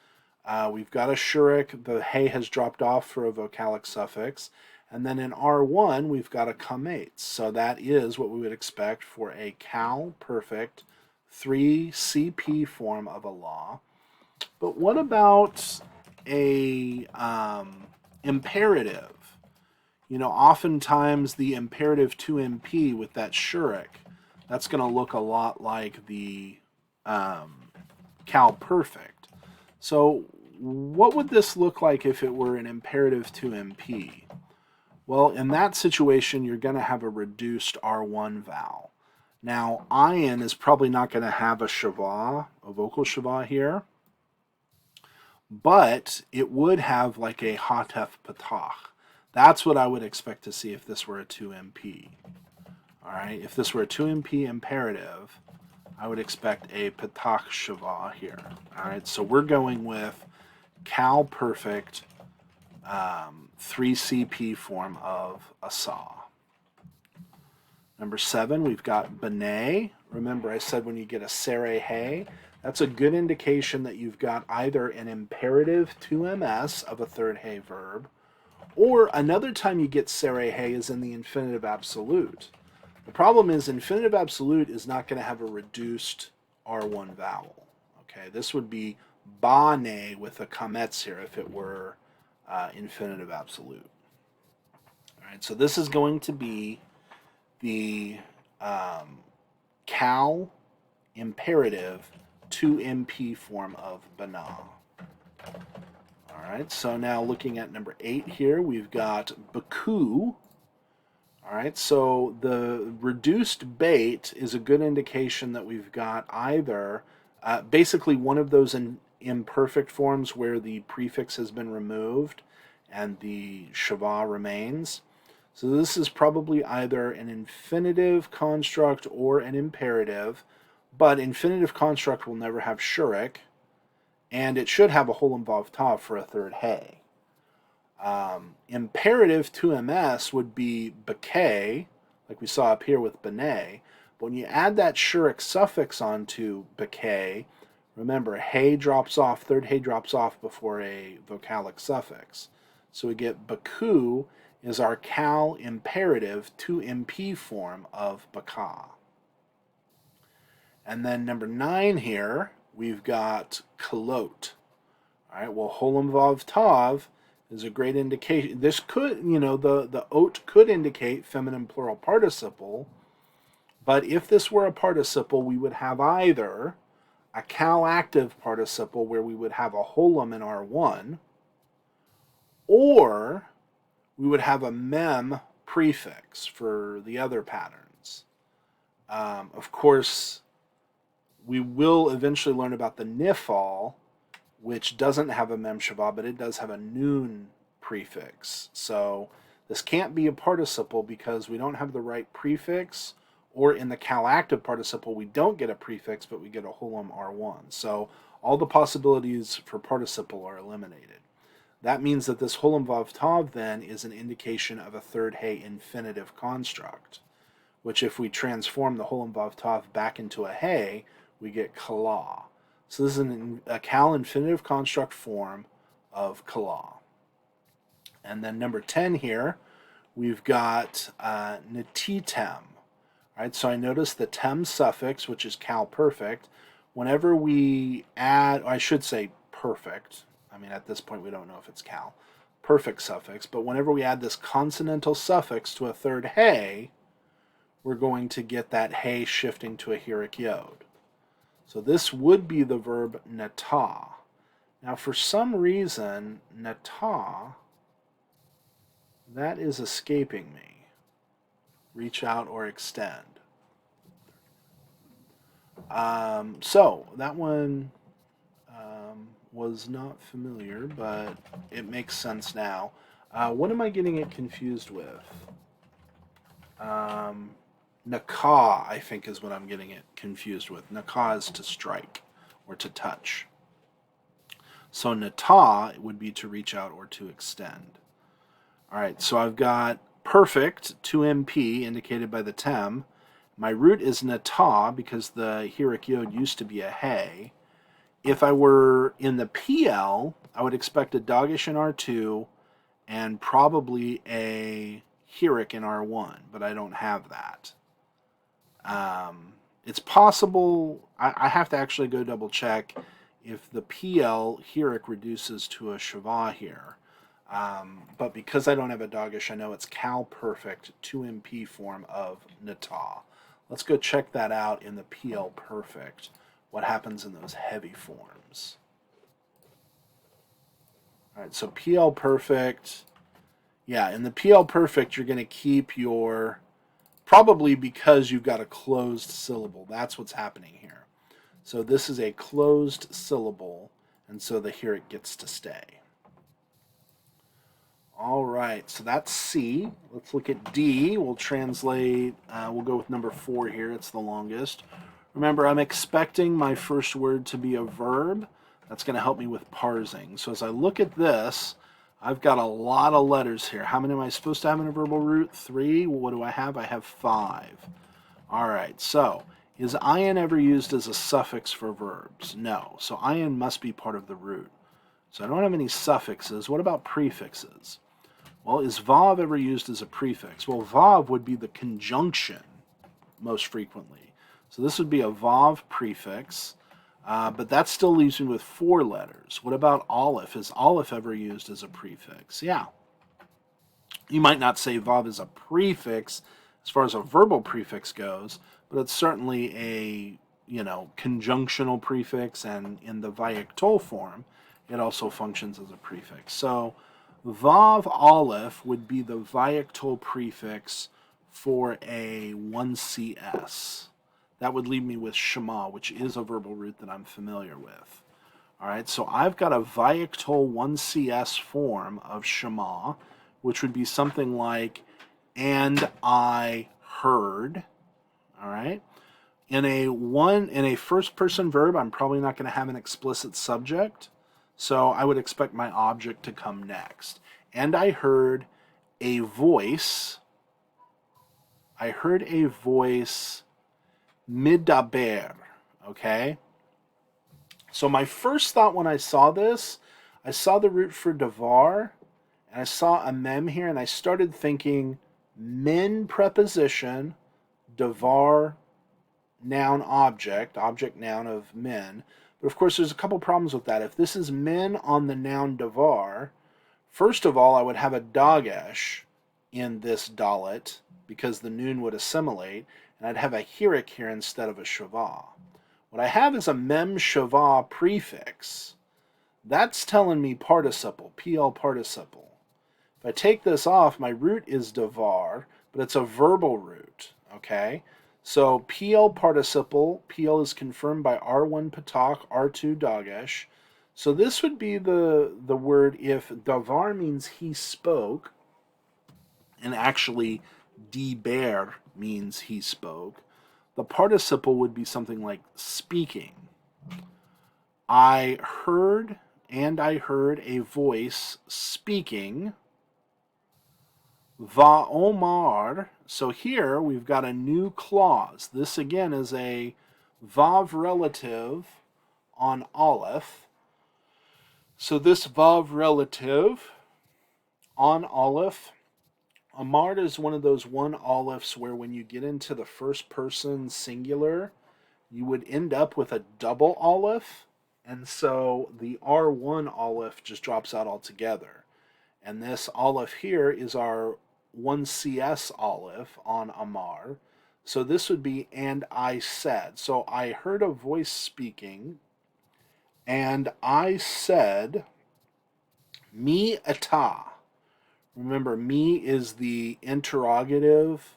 we've got a shurik, the hey has dropped off for a vocalic suffix, and then in R1 we've got a kametz. So that is what we would expect for a cal perfect 3CP form of a law. But what about a imperative? You know, oftentimes the imperative 2MP with that shurik, that's going to look a lot like the cal perfect. So what would this look like if it were an imperative 2MP? Well, in that situation, you're going to have a reduced R1 vowel. Now, ayin is probably not going to have a shavah, a vocal shavah here, but it would have like a hatef patach. That's what I would expect to see if this were a 2MP. All right, if this were a 2MP imperative, I would expect a patach shavah here. All right, so we're going with cal perfect 3CP form of asa. Number seven, we've got b'nai. Remember, I said when you get a sere hey, That's a good indication that you've got either an imperative 2ms of a third hey verb, or another time you get sere hey is in the infinitive absolute. The problem is infinitive absolute is not going to have a reduced R1 vowel. Okay, this would be bane with a kametz here if it were infinitive absolute. All right, so this is going to be the cal imperative 2MP form of bana. All right, so now looking at number 8 here, we've got baku. All right, so the reduced bait is a good indication that we've got either basically one of those imperfect forms where the prefix has been removed and the shava remains. So this is probably either an infinitive construct or an imperative, but infinitive construct will never have shurik, and it should have a holem vav tav for a third hey. Imperative 2ms would be bekay, like we saw up here with bene. But when you add that shurik suffix onto bekay, remember, hey drops off, third hey drops off before a vocalic suffix. So we get baku is our cal imperative 2MP form of baka. And then number 9 here, we've got kolot. All right, well, holem vav tav is a great indication. This could, the oat could indicate feminine plural participle, but if this were a participle, we would have either a cal active participle where we would have a holem in R1, or we would have a mem prefix for the other patterns. Of course, we will eventually learn about the nifal, which doesn't have a mem shava, but it does have a noon prefix. So this can't be a participle because we don't have the right prefix, or in the cal active participle, we don't get a prefix, but we get a holem R1. So all the possibilities for participle are eliminated. That means that this holem vav tav then is an indication of a third hey infinitive construct, which if we transform the holem vav tav back into a hey, we get kala. So this is a cal infinitive construct form of kala. And then number 10 here, we've got netitem. All right, so I notice the tem suffix, which is cal perfect. Whenever we add, or I should say perfect, I mean at this point we don't know if it's cal, perfect suffix, but whenever we add this consonantal suffix to a third hey, we're going to get that hey shifting to a hirik yod. So this would be the verb nata. Now for some reason, nata, that is escaping me. Reach out or extend. So that one was not familiar, but it makes sense now. What am I getting it confused with? Naka, I think, is what I'm getting it confused with. Naka is to strike or to touch. So nata would be to reach out or to extend. All right, so I've got perfect, 2MP, indicated by the tem. My root is nata because the hirik yod used to be a hey. If I were in the PL, I would expect a dogish in R2 and probably a hirik in R1, but I don't have that. It's possible, I have to actually go double check if the PL hirik reduces to a shava here. But because I don't have a dogish, I know it's cal perfect 2MP form of nata. Let's go check that out in the PL perfect, what happens in those heavy forms. All right, so PL perfect, yeah, in the PL perfect, you're going to keep your, probably because you've got a closed syllable. That's what's happening here. So this is a closed syllable, and so the hirik gets to stay. All right, so that's C. Let's look at D. We'll translate, we'll go with number 4 here. It's the longest. Remember, I'm expecting my first word to be a verb. That's going to help me with parsing. So as I look at this, I've got a lot of letters here. How many am I supposed to have in a verbal root? 3. What do I have? I have 5. All right, so Is ayin ever used as a suffix for verbs? No. So ayin must be part of the root. So I don't have any suffixes. What about prefixes? Well, is vav ever used as a prefix? Well, vav would be the conjunction most frequently. So this would be a vav prefix, but that still leaves me with 4 letters. What about aleph? Is aleph ever used as a prefix? Yeah. You might not say vav is a prefix as far as a verbal prefix goes, but it's certainly a, conjunctional prefix, and in the vayiktol form, it also functions as a prefix. So vav aleph would be the vayiktol prefix for a 1CS. That would leave me with shema, which is a verbal root that I'm familiar with. All right, so I've got a vayiktol 1CS form of shema, which would be something like, and I heard. All right. In a first person verb, I'm probably not going to have an explicit subject, so I would expect my object to come next. And I heard a voice. I heard a voice midaber. Okay? So my first thought when I saw this, I saw the root for davar, and I saw a mem here, and I started thinking min preposition, davar noun object, object noun of min. But of course there's a couple problems with that. If this is min on the noun davar, first of all I would have a dagesh in this dalet because the noon would assimilate, and I'd have a hirik here instead of a shavah. What I have is a mem shavah prefix. That's telling me participle, PL participle. If I take this off, my root is davar, but it's a verbal root, okay? So PL participle, PL is confirmed by R1 patak, R2 dagesh. So this would be the word if davar means he spoke, and actually diber means he spoke. The participle would be something like speaking. I heard a voice speaking. Va'omar. So here we've got a new clause. This again is a vav relative on aleph. So this vav relative on aleph, amar is one of those one alephs where when you get into the first person singular, you would end up with a double aleph, and so the R1 aleph just drops out altogether. And this aleph here is our 1CS aleph on amar. So this would be, and I said. So I heard a voice speaking, and I said, mi ata. Remember, me is the interrogative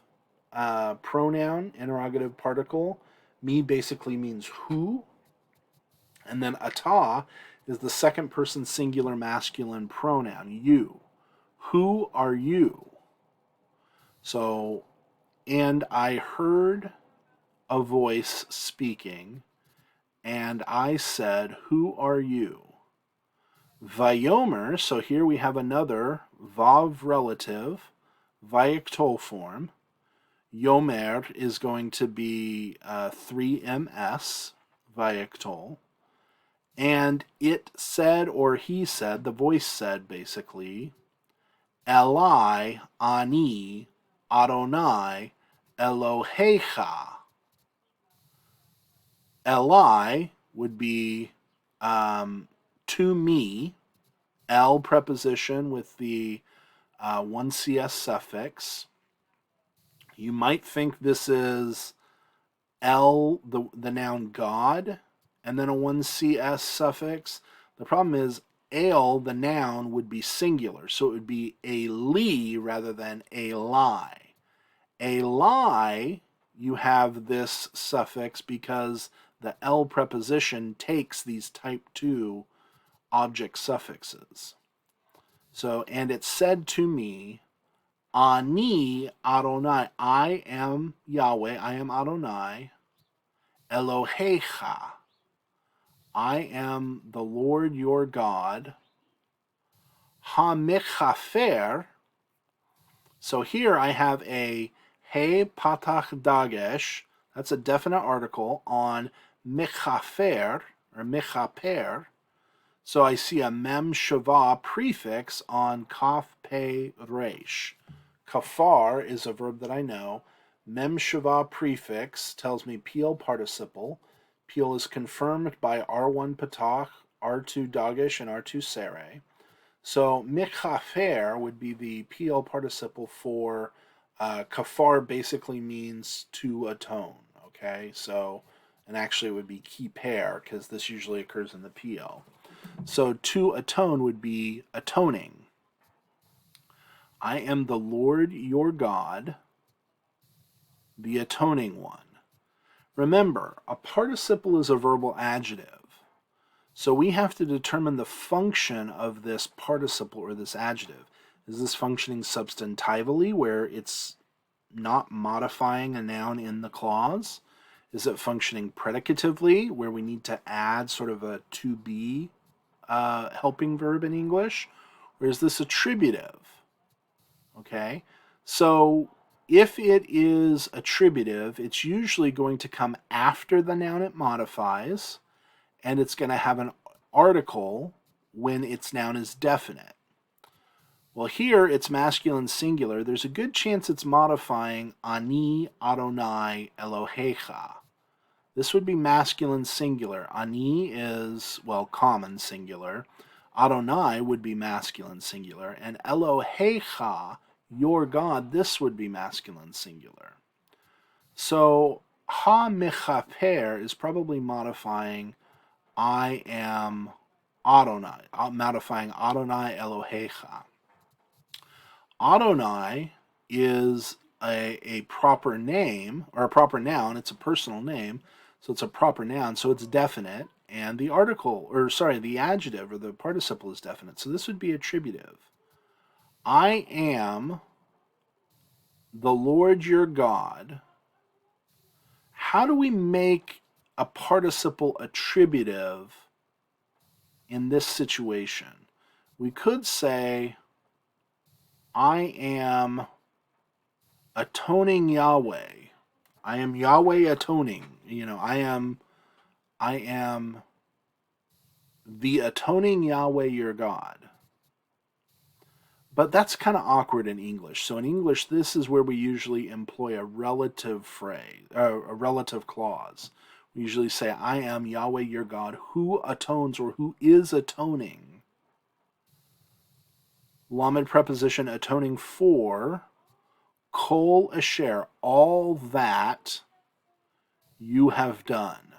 pronoun, interrogative particle. Me basically means who. And then ata is the second person singular masculine pronoun, you. Who are you? So, and I heard a voice speaking, and I said, who are you? Vayomer, so here we have another vav relative, vayiktol form. Yomer is going to be 3ms, vayiktol. And it said, or he said, the voice said basically, Elai ani Adonai Elohecha. Eli would be to me, El preposition with the 1CS suffix. You might think this is El, the noun God, and then a 1CS suffix. The problem is El, the noun, would be singular, so it would be Eli rather than Eli. Eli, you have this suffix because the L preposition takes these type 2 object suffixes. So, and it said to me, Ani Adonai, I am Yahweh, I am Adonai, Elohecha, I am the Lord your God, HaMechafer. So here I have a He Patach Dagesh, That's a definite article on mechafer or mechaper. So I see a mem shava prefix on kaf pe resh. Kafar is a verb that I know. Mem shava prefix tells me piel participle. Piel is confirmed by R1 patach, R2 dagish, and R2 sere. So mechafer would be the piel participle for kafar. Basically means to atone. Okay, so and actually it would be kiper because this usually occurs in the piel. So to atone would be atoning. I am the Lord your God, the atoning one. Remember, a participle is a verbal adjective. So we have to determine the function of this participle or this adjective. Is this functioning substantively, where it's not modifying a noun in the clause? Is it functioning predicatively, where we need to add sort of a to be helping verb in English? Or is this attributive? Okay, so if it is attributive, it's usually going to come after the noun it modifies, and it's going to have an article when its noun is definite. Well, here it's masculine singular. There's a good chance it's modifying Ani Adonai Elohecha. This would be masculine singular. Ani is, well, common singular. Adonai would be masculine singular. And Elohecha, your God, this would be masculine singular. So ha mechaper is probably modifying I am Adonai, modifying Adonai Elohecha. Adonai is a proper name, or a proper noun. It's a personal name, so it's a proper noun, so it's definite, and the article, or sorry, the adjective or the participle is definite. So this would be attributive. I am the Lord your God. How do we make a participle attributive in this situation? We could say, I am atoning Yahweh. I am Yahweh atoning. I am the atoning Yahweh your God. But that's kind of awkward in English. So in English, this is where we usually employ a relative phrase, a relative clause. We usually say, I am Yahweh your God, who atones or who is atoning. Lamed preposition atoning for, kol asher, all that you have done.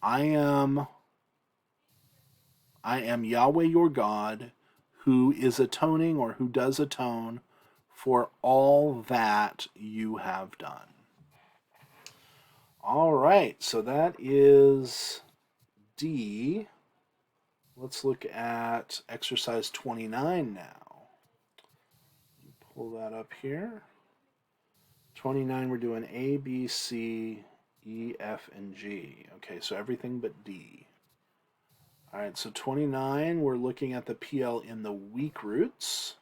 I am Yahweh your God, who is atoning or who does atone for all that you have done. All right, so that is D. Let's look at exercise 29 now. Pull that up here. 29, we're doing A, B, C, E, F, and G. Okay, so everything but D. All right, so 29, we're looking at the PL in the weak roots.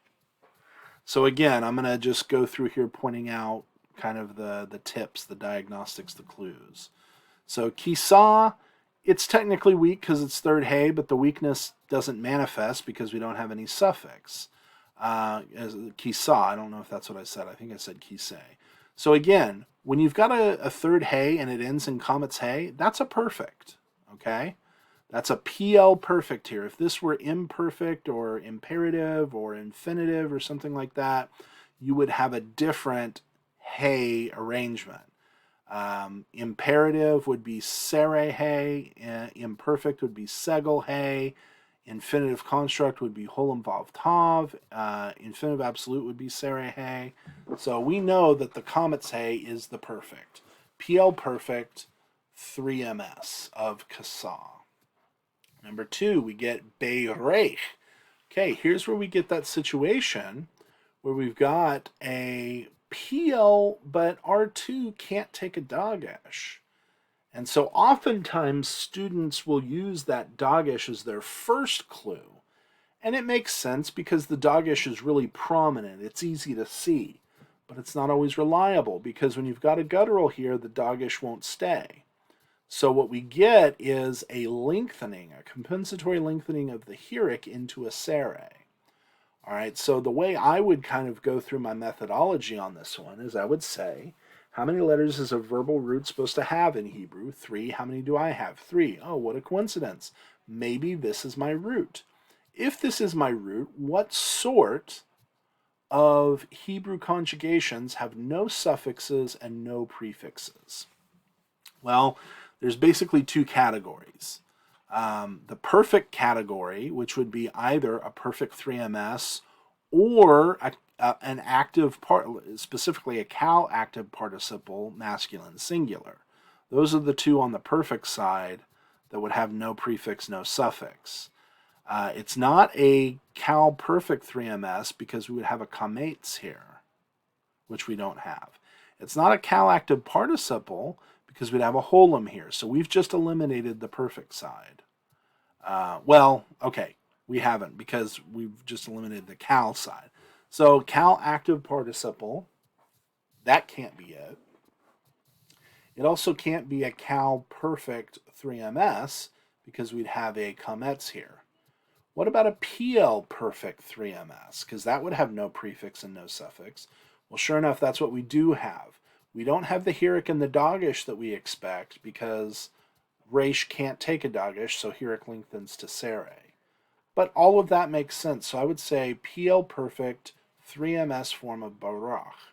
So again, I'm going to just go through here pointing out kind of the tips, the diagnostics, the clues. So kisa, it's technically weak because it's third hey, but the weakness doesn't manifest because we don't have any suffix. As kisa, I don't know if that's what I said. I think I said kise. So again, when you've got a third hey and it ends in comets hey, that's a perfect, okay? That's a PL perfect here. If this were imperfect or imperative or infinitive or something like that, you would have a different hey arrangement. Imperative would be sere hey, imperfect would be segel hey, infinitive construct would be holem vav tav, infinitive absolute would be sere hey. So we know that the comets hey is the perfect. PL perfect, 3ms of kasa. Number 2, we get beirech. Okay, here's where we get that situation where we've got a PL, but R2 can't take a dagesh. And so oftentimes students will use that dagesh as their first clue. And it makes sense because the dagesh is really prominent. It's easy to see. but it's not always reliable because when you've got a guttural here, the dagesh won't stay. So what we get is a lengthening, a compensatory lengthening of the heuric into a sere. All right, so the way I would kind of go through my methodology on this one is I would say, how many letters is a verbal root supposed to have in Hebrew? 3. How many do I have? 3. Oh, what a coincidence. Maybe this is my root. If this is my root, what sort of Hebrew conjugations have no suffixes and no prefixes? Well, there's basically two categories. The perfect category, which would be either a perfect 3ms or an active part, specifically a cal active participle, masculine singular. Those are the two on the perfect side that would have no prefix, no suffix. It's not a cal perfect 3ms because we would have a kamates here, which we don't have. It's not a cal active participle because we'd have a holum here. So we've just eliminated the perfect side. Well, okay, we haven't because we've just eliminated the cal side. So cal active participle, that can't be it. It also can't be a cal perfect 3ms because we'd have a kamets here. What about a Piel perfect 3ms? Because that would have no prefix and no suffix. Well, sure enough, that's what we do have. We don't have the heuric and the dagesh that we expect because resh can't take a dagesh, so heuric lengthens to sere. But all of that makes sense. So I would say Piel perfect 3ms form of barach.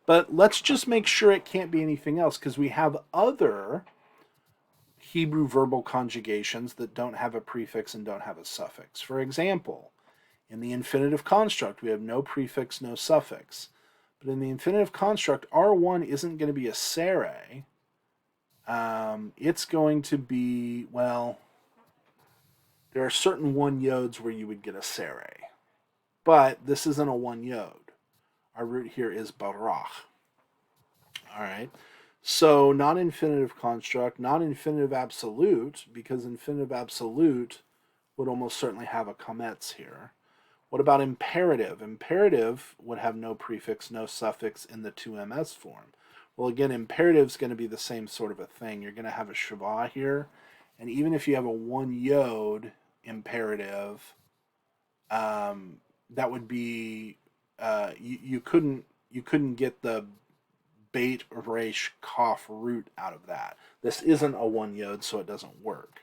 But let's just make sure it can't be anything else because we have other Hebrew verbal conjugations that don't have a prefix and don't have a suffix. For example, in the infinitive construct, we have no prefix, no suffix. But in the infinitive construct, R1 isn't going to be a sere. It's going to be, well, there are certain one yods where you would get a sere. But this isn't a one yod. Our root here is barach. All right. So non-infinitive construct, non-infinitive absolute, because infinitive absolute would almost certainly have a kamets here. What about imperative? Imperative would have no prefix, no suffix in the 2ms form. Well, again, imperative is going to be the same sort of a thing. You're going to have a shavah here, and even if you have a one yod imperative, that would be you couldn't get the bait resh kaf root out of that. This isn't a one yod, so it doesn't work.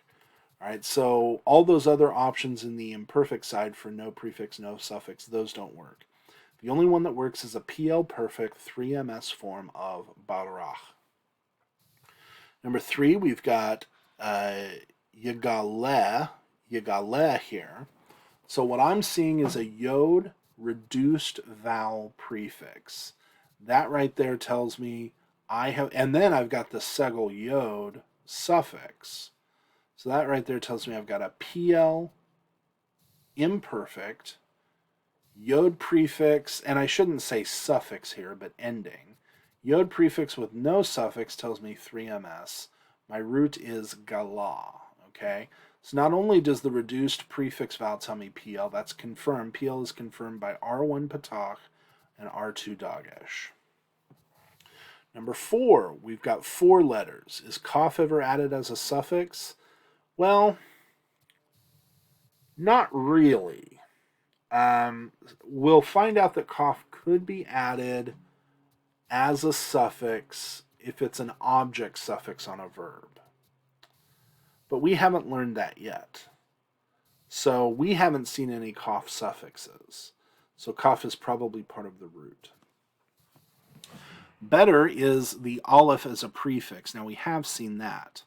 All right, so all those other options in the imperfect side for no prefix, no suffix, those don't work. The only one that works is a PL perfect 3ms form of barach. Number 3, we've got Yagale here. So what I'm seeing is a yod reduced vowel prefix. That right there tells me I have, and then I've got the segel yod suffix. So that right there tells me I've got a PL imperfect yod prefix, and I shouldn't say suffix here, but ending. Yod prefix with no suffix tells me 3ms. My root is gala, okay? So not only does the reduced prefix vowel tell me PL, that's confirmed. PL is confirmed by R1 patach and R2 dagesh. Number 4, we've got 4 letters. Is kaf ever added as a suffix? Well, not really. We'll find out that kaf could be added as a suffix if it's an object suffix on a verb. But we haven't learned that yet. So we haven't seen any kaf suffixes. So kaf is probably part of the root. Better is the aleph as a prefix. Now we have seen that.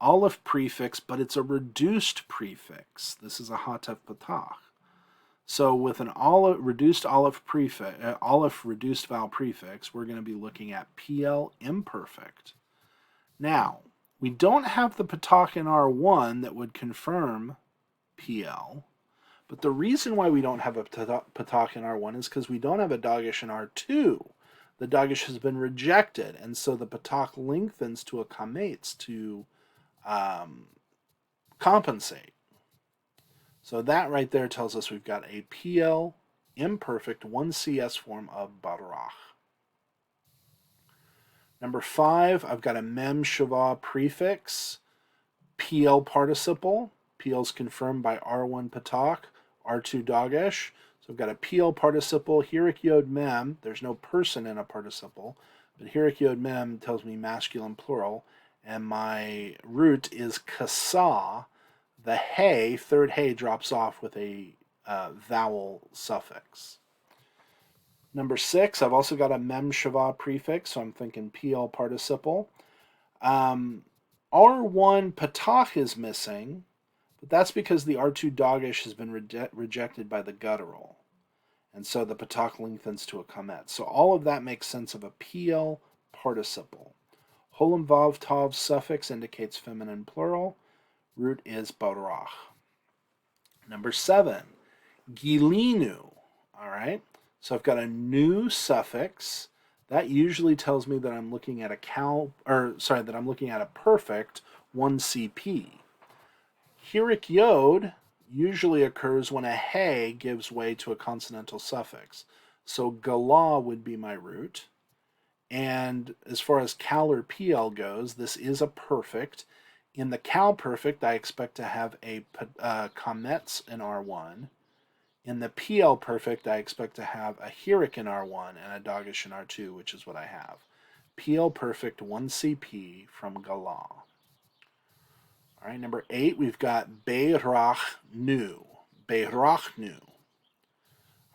Aleph prefix, but it's a reduced prefix. This is a hatef patach. So with an reduced vowel prefix, we're going to be looking at PL imperfect. Now, we don't have the patach in R1 that would confirm PL, but the reason why we don't have a patach in R1 is because we don't have a dagesh in R2. The dagesh has been rejected, and so the patach lengthens to a kamates to compensate. So that right there tells us we've got a PL imperfect 1CS form of barach. Number 5, I've got a mem shava prefix, Piel participle. Piel is confirmed by R1 patak, R2 dagesh. So I've got a Piel participle, hirik yod mem. There's no person in a participle, but hirik yod mem tells me masculine plural, and my root is kasa. The hey, third hey, drops off with a vowel suffix. Number 6, I've also got a mem shava prefix, so I'm thinking Piel participle. R1 patach is missing, but that's because the R2 dagesh has been rejected by the guttural. And so the patach lengthens to a kamet. So all of that makes sense of a Piel participle. Holam vav tav suffix indicates feminine plural. Root is barach. Number 7, gilinu. All right. So I've got a new suffix. That usually tells me that I'm looking at that I'm looking at a perfect 1CP. Hirik yod usually occurs when a hey gives way to a consonantal suffix. So gala would be my root. And as far as cal or PL goes, this is a perfect. In the cal perfect, I expect to have a kametz in R1. In the PL perfect, I expect to have a hirik in R1 and a dagesh in R2, which is what I have. PL perfect 1CP from Gala. All right, number 8, we've got beirach nu. Beirach nu.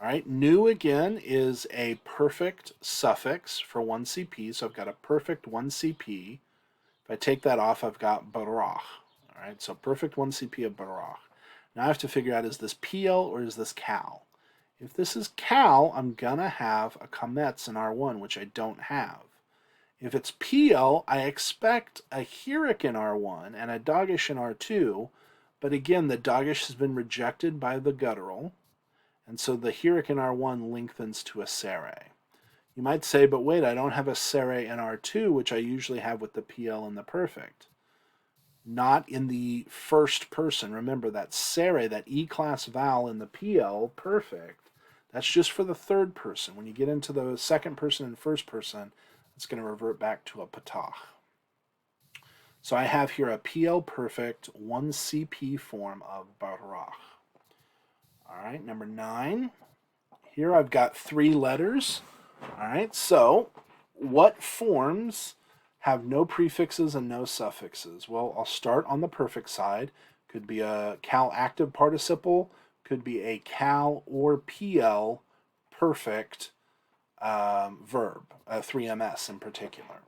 All right, nu again is a perfect suffix for 1CP, so I've got a perfect 1CP. If I take that off, I've got barach. All right, so perfect 1CP of barach. Now I have to figure out, is this PL or is this cal? If this is cal, I'm going to have a kametz in R1, which I don't have. If it's PL, I expect a hirik in R1 and a dagesh in R2, but again, the dagesh has been rejected by the guttural, and so the hirik in R1 lengthens to a sere. You might say, but wait, I don't have a sere in R2, which I usually have with the PL and the perfect. Not in the first person. Remember that sere, that E-class vowel in the PL perfect, that's just for the third person. When you get into the second person and first person, it's going to revert back to a patach. So I have here a PL perfect 1CP form of barach. All right, number 9. Here I've got 3 letters. All right, so what forms have no prefixes and no suffixes? Well, I'll start on the perfect side. Could be a cal active participle, could be a cal or PL perfect verb, 3MS in particular.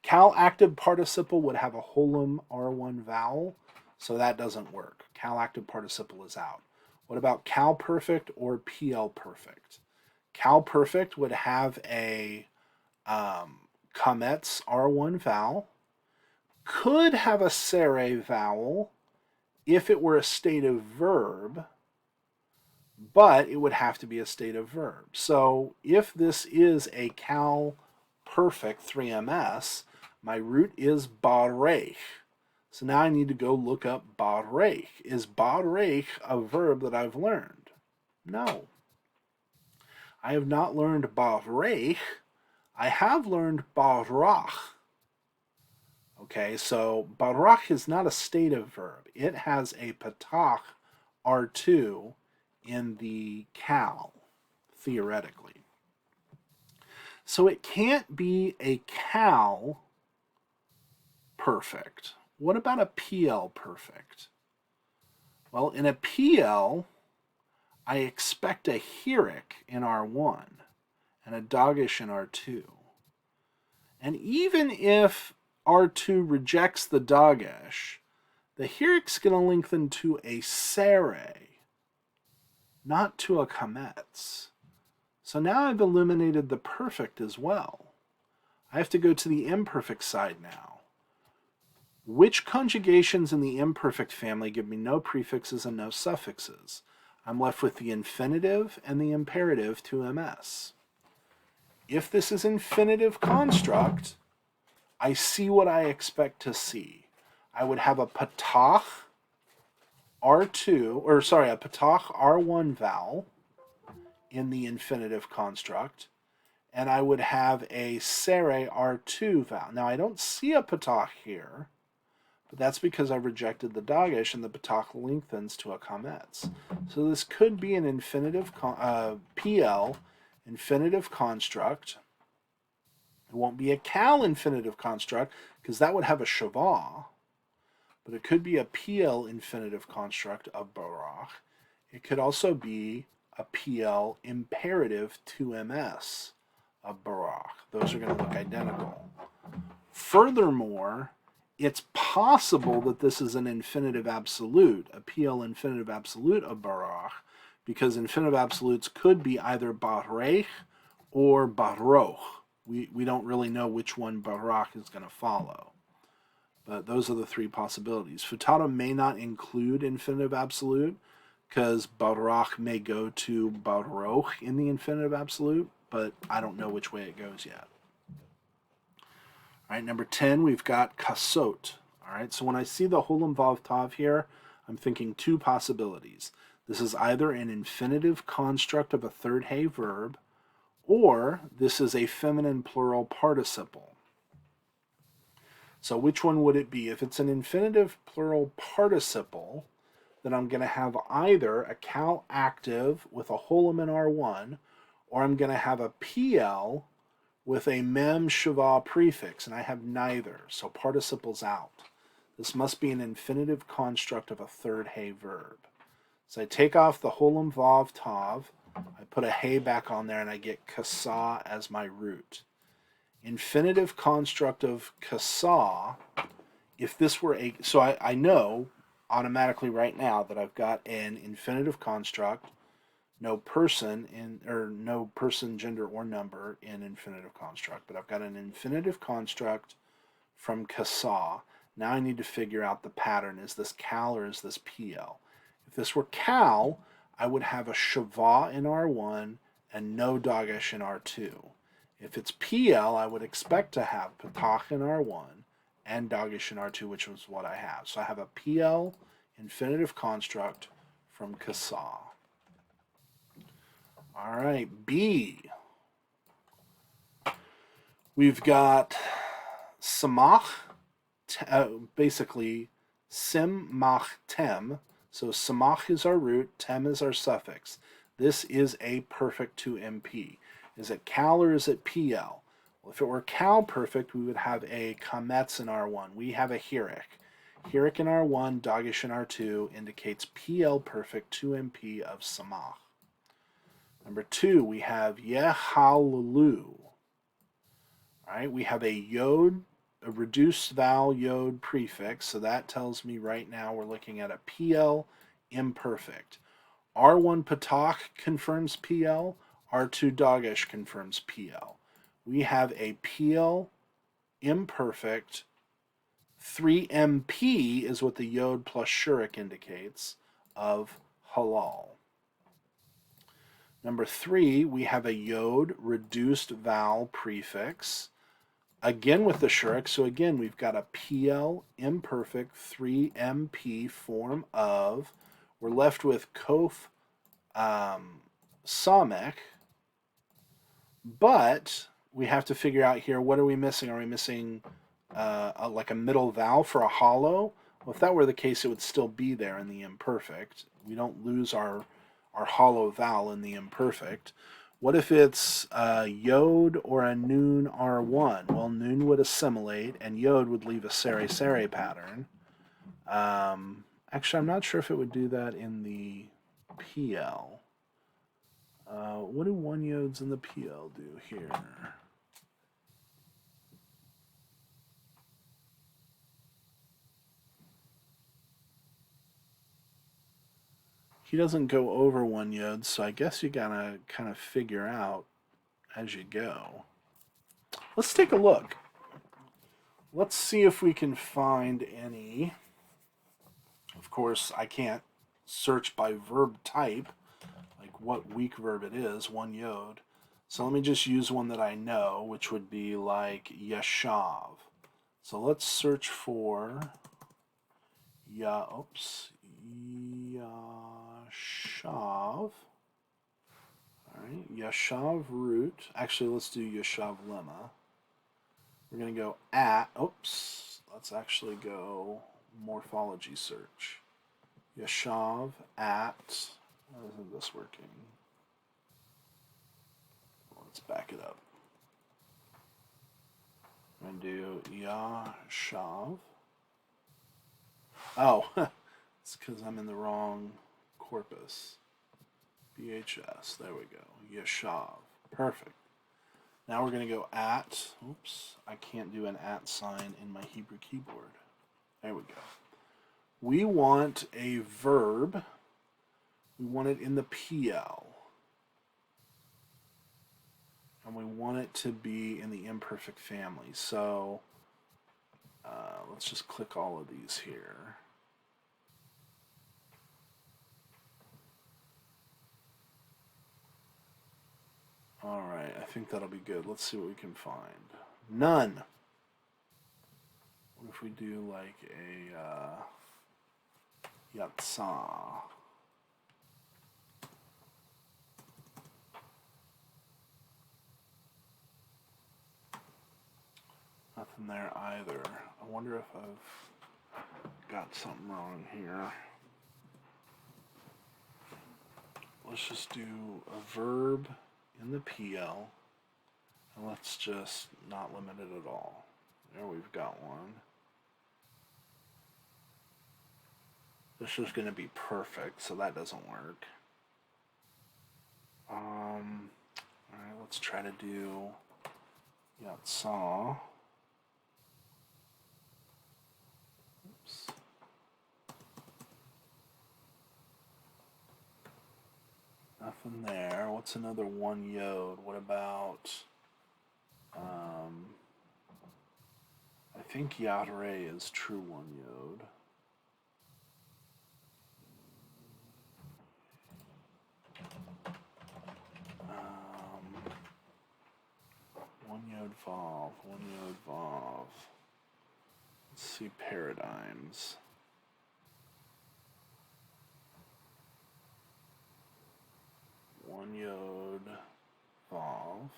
Cal active participle would have a holum R1 vowel, so that doesn't work. Cal active participle is out. What about cal perfect or PL perfect? Cal perfect would have a kametz R1 vowel, could have a sere vowel if it were a stative verb, but it would have to be a stative verb. So if this is a cal perfect 3MS, my root is barech. So now I need to go look up barech. Is barech a verb that I've learned? No. I have not learned barech. I have learned barach. Okay, so barach is not a stative verb. It has a patach R2 in the cal, theoretically. So it can't be a cal perfect. What about a PL perfect? Well, in a PL, I expect a hirik in R1 and a dagesh in R2. And even if R2 rejects the dagesh, the hirik's going to lengthen to a sere, not to a kametz. So now I've eliminated the perfect as well. I have to go to the imperfect side now. Which conjugations in the imperfect family give me no prefixes and no suffixes? I'm left with the infinitive and the imperative 2MS. If this is infinitive construct, I see what I expect to see. I would have a patach R2, a patach R1 vowel in the infinitive construct, and I would have a sere R2 vowel. Now I don't see a patach here, but that's because I rejected the dagesh and the patach lengthens to a kametz. So this could be an infinitive PL infinitive construct. It won't be a cal infinitive construct because that would have a shavah, but it could be a PL infinitive construct of barach. It could also be a PL imperative 2ms of barach. Those are going to look identical. Furthermore, it's possible that this is an infinitive absolute, a PL infinitive absolute of barach, because infinitive absolutes could be either barech or baroch. We don't really know which one barach is going to follow. But those are the three possibilities. Futato may not include infinitive absolute because barach may go to baroch in the infinitive absolute, but I don't know which way it goes yet. All right, number 10, we've got kasot. All right, so when I see the holam vav tav here, I'm thinking two possibilities. This is either an infinitive construct of a third hay verb, or this is a feminine plural participle. So which one would it be? If it's an infinitive plural participle, then I'm going to have either a cal active with a holam in R1, or I'm going to have a PL with a mem shava prefix, and I have neither, so participle's out. This must be an infinitive construct of a third hay verb. So I take off the holam vav tav, I put a hay back on there, and I get kasa as my root. Infinitive construct of kasa, if this were a, so I know automatically right now that I've got an infinitive construct, no person no person, gender, or number in infinitive construct, but I've got an infinitive construct from kasa. Now I need to figure out the pattern. Is this cal or is this PL? If this were cal, I would have a shava in R1 and no dagesh in R2. If it's PL, I would expect to have patach in R1 and dagesh in R2, which was what I have. So I have a PL infinitive construct from kasa. All right, B. We've got samach, basically sim mach tem. So samach is our root, tem is our suffix. This is a perfect 2MP. Is it cal or is it PL? Well, if it were cal perfect, we would have a kametz in R1. We have a hirik. Hirik in R1, dagesh in R2 indicates PL perfect 2MP of samach. Number 2, we have yehalulu. All right, we have a yod, a reduced vowel yod prefix, so that tells me right now we're looking at a PL imperfect. R1 patach confirms PL, R2 dagesh confirms PL. We have a PL imperfect. 3MP is what the yod plus shurik indicates of halal. Number 3, we have a yod reduced vowel prefix. Again with the shurik, so again we've got a PL imperfect 3MP form of, we're left with kof samek, but we have to figure out here, what are we missing? Are we missing like a middle vowel for a hollow? Well, if that were the case, it would still be there in the imperfect. We don't lose our hollow vowel in the imperfect. What if it's yod or a nun R1? Well, nun would assimilate, and yod would leave a sere pattern. Actually, I'm not sure if it would do that in the PL. What do one yods in the PL do here? He doesn't go over one yod, so I guess you gotta kind of figure out as you go. Let's take a look. Let's see if we can find any. Of course, I can't search by verb type, like what weak verb it is, one yod. So let me just use one that I know, which would be like yeshav. So let's search for yashav. All right, Yashav root. Actually, let's do Yashav lemma. We're going to go at, oops, let's actually go morphology search. Yashav at, why isn't this working? Let's back it up. I'm going to do Yashav. Oh, it's because I'm in the wrong corpus. BHS, there we go. Yashav, perfect. Now we're going to go at, oops, I can't do an at sign in my Hebrew keyboard. There we go. We want a verb. We want it in the PL. And we want it to be in the imperfect family. So let's just click all of these here. All right, I think that'll be good. Let's see what we can find. None. What if we do like a yatsa? Nothing there either. I wonder if I've got something wrong here. Let's just do a verb in the PL, and let's just not limit it at all. There, we've got one. This is going to be perfect, so that doesn't work. Alright, let's try to do Yatsa. Oops. Nothing there. What's another one yod? What about, I think Yadre is true one yod. One yod vav, one yod vav. Let's see paradigms. One yod vav.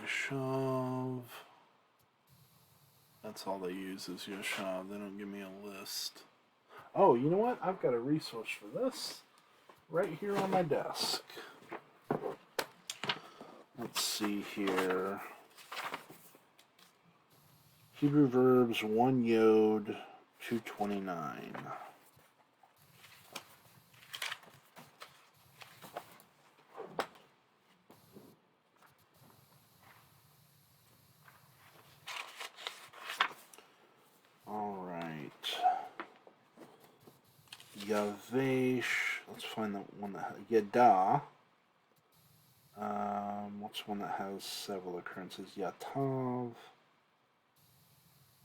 Yashav. That's all they use is Yashav. They don't give me a list. Oh, you know what? I've got a resource for this right here on my desk. Let's see here. Hebrew verbs 1 yod 229. All right. Yavesh. Let's find the one that Yada. What's one that has several occurrences? Yatav.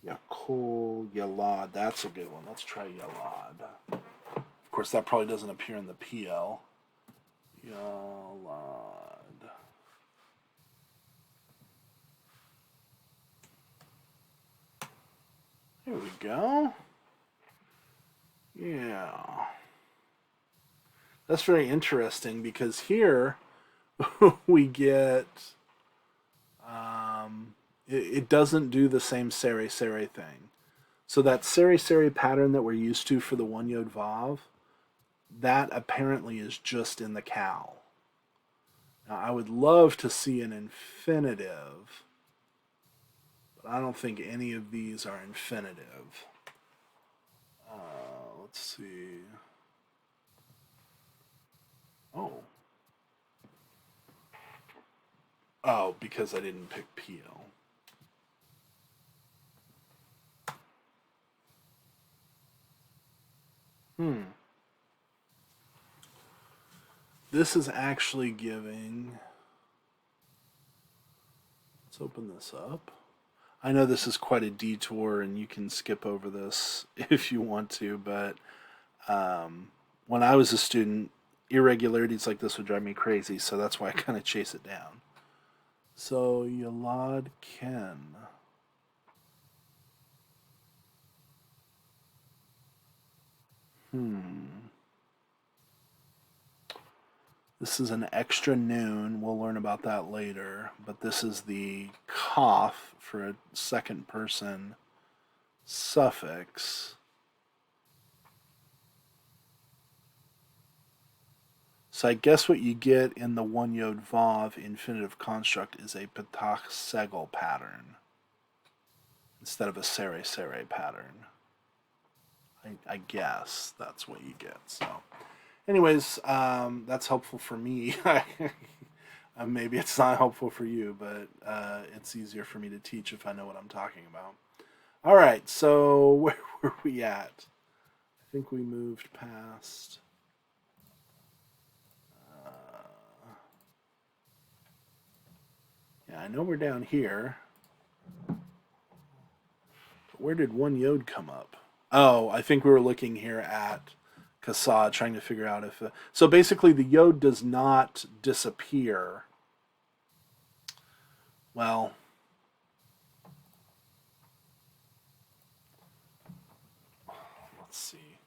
Yakol. Yalad. That's a good one. Let's try Yalad. Of course, that probably doesn't appear in the PL. Yalad. Here we go. Yeah. That's very interesting because here we get it doesn't do the same sere sere thing. So that sere sere pattern that we're used to for the one yod vav, that apparently is just in the cow. Now I would love to see an infinitive, but I don't think any of these are infinitive. Let's see. Oh, because I didn't pick Piel. This is actually giving. Let's open this up. I know this is quite a detour, and you can skip over this if you want to, but when I was a student, irregularities like this would drive me crazy, so that's why I kind of chase it down. So, Yalad Ken. This is an extra noon. We'll learn about that later. But this is the kaf for a second person suffix. So I guess what you get in the one yod vav infinitive construct is a patach segel pattern instead of a sere sere pattern. I guess that's what you get. So, anyways, that's helpful for me. Maybe it's not helpful for you, but it's easier for me to teach if I know what I'm talking about. All right, so where were we at? I think we moved past. Yeah, I know we're down here. But where did one yod come up? Oh, I think we were looking here at Kasad, trying to figure out if... so basically the yod does not disappear. Well, let's see.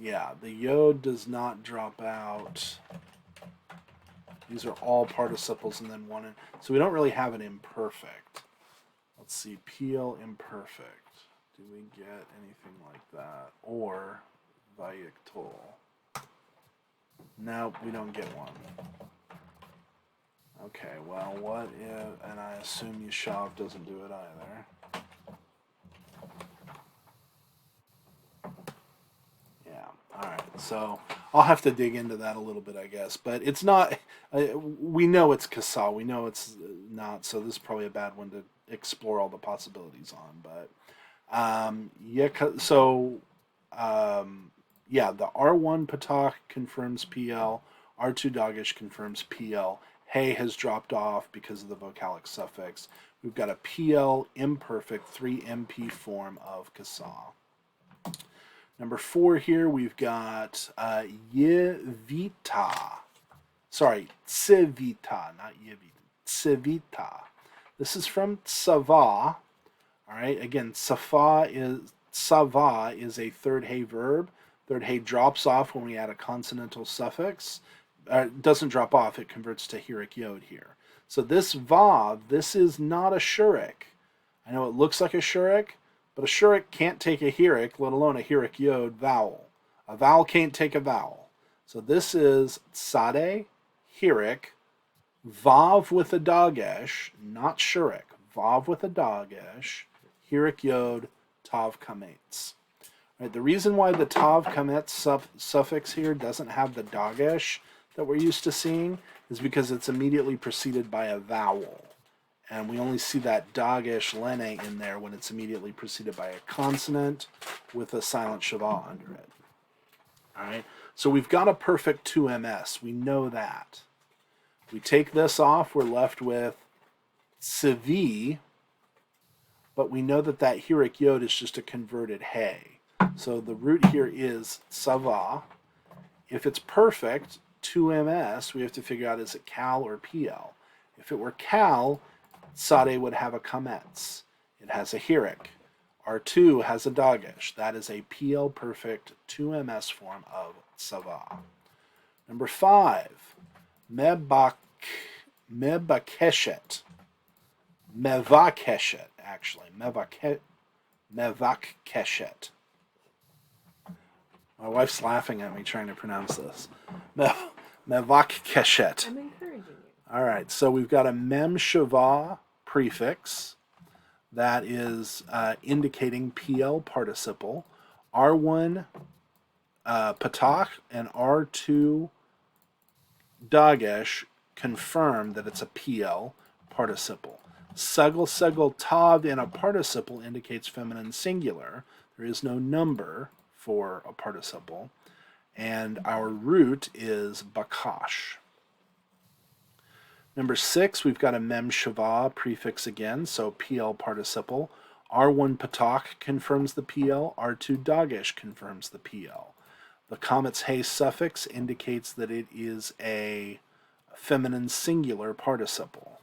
Yeah, the yod does not drop out. These are all participles and then one in. So we don't really have an imperfect. Let's see, Piel imperfect. Do we get anything like that? Or Vayiktol? Nope, we don't get one. Okay, well, what if, and I assume Yeshav doesn't do it either. Yeah, alright, so I'll have to dig into that a little bit, I guess. But it's not, we know it's Kasa, we know it's not, so this is probably a bad one to explore all the possibilities on. But yeah, the R1 Patach confirms PL, R2 Dagish confirms PL. Hey has dropped off because of the vocalic suffix. We've got a PL imperfect 3MP form of Kasa. Number 4 here, we've got Yevita. Sorry, Tsivita, not Yevita. Tsivita. This is from Tsava. All right, again, Tsava is a third hay verb. Third hay drops off when we add a consonantal suffix. It doesn't drop off, it converts to hirik yod here. So this vav, this is not a shurik. I know it looks like a shurik, but a shurik can't take a hirik, let alone a hirik yod vowel. A vowel can't take a vowel. So this is tzade, hirik, vav with a dagesh, not shurik. Vav with a dagesh, hirik yod, tav kametz. Right, the reason why the tav kametz suffix here doesn't have the dagesh that we're used to seeing is because it's immediately preceded by a vowel. And we only see that dagesh lene in there when it's immediately preceded by a consonant with a silent shava under it. All right, so we've got a perfect 2ms. We know that. We take this off, we're left with tzivi, but we know that that hirik yod is just a converted hey. So the root here is tsava. If it's perfect, 2ms, we have to figure out is it kal or pl. If it were kal, tzade would have a kametz. It has a hirik. R2 has a dagesh. That is a pl perfect 2ms form of tsava. Number 5, mebakeshet. Mevakeshet, actually. Mevakeshet. My wife's laughing at me trying to pronounce this. Mevakeshet. I'm encouraging you. All right, so we've got a mem shava prefix that is indicating PL participle. R1 patach and R2 dagesh confirm that it's a PL participle. Segel tav in a participle indicates feminine singular. There is no number for a participle. And our root is bakash. Number 6, we've got a mem shava prefix again, so PL participle. R1 patach confirms the PL, R2 dagesh confirms the PL. The kametz hey suffix indicates that it is a feminine singular participle.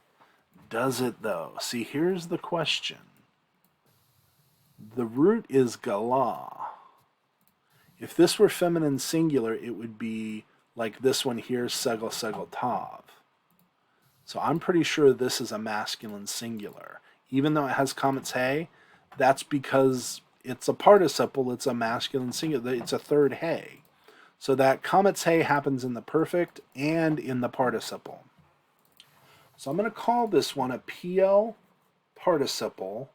Does it though? See, here's the question. The root is galah. If this were feminine singular, it would be like this one here, segel segel tav. So I'm pretty sure this is a masculine singular. Even though it has comets hey, that's because it's a participle, it's a masculine singular, it's a third hey. So that comets hey happens in the perfect and in the participle. So I'm going to call this one a Piel participle,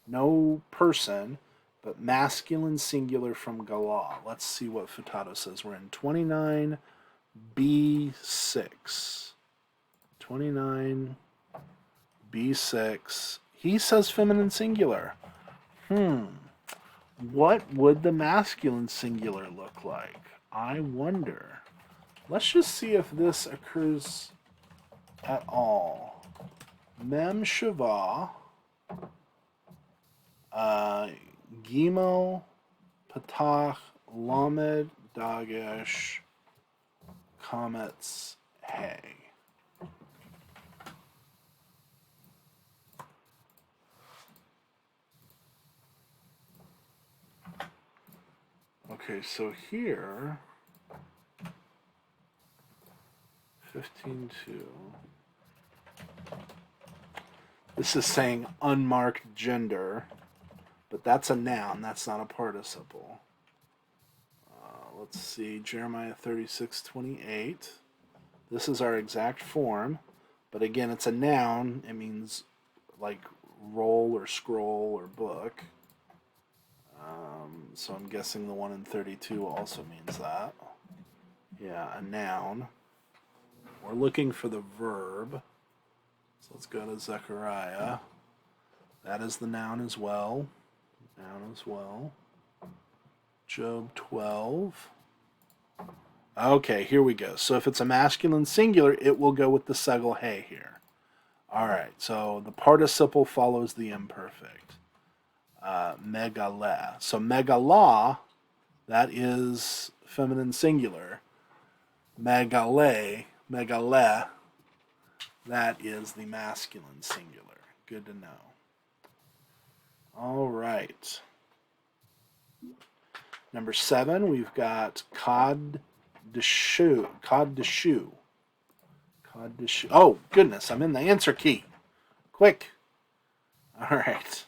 no person, but masculine singular from Galah. Let's see what Futato says. We're in 29b6. 29b6. He says feminine singular. What would the masculine singular look like? I wonder. Let's just see if this occurs at all. Mem Shiva, Gimo, Patach, Lamed, Dagesh, Comets, Hey. Okay, so here, 15.2. This is saying unmarked gender, but that's a noun, that's not a participle. Let's see, Jeremiah 36:28. This is our exact form, but again, it's a noun. It means like roll or scroll or book. So I'm guessing the one in 32 also means that. Yeah, a noun. We're looking for the verb. So let's go to Zechariah. That is the noun as well. Noun as well. Job 12. Okay, here we go. So if it's a masculine singular, it will go with the segel hey here. All right, so the participle follows the imperfect. Megale. So megala, that is feminine singular. Megale, that is the masculine singular. Good to know. All right. Number 7, we've got cod de shoe. Oh, goodness, I'm in the answer key. Quick. All right.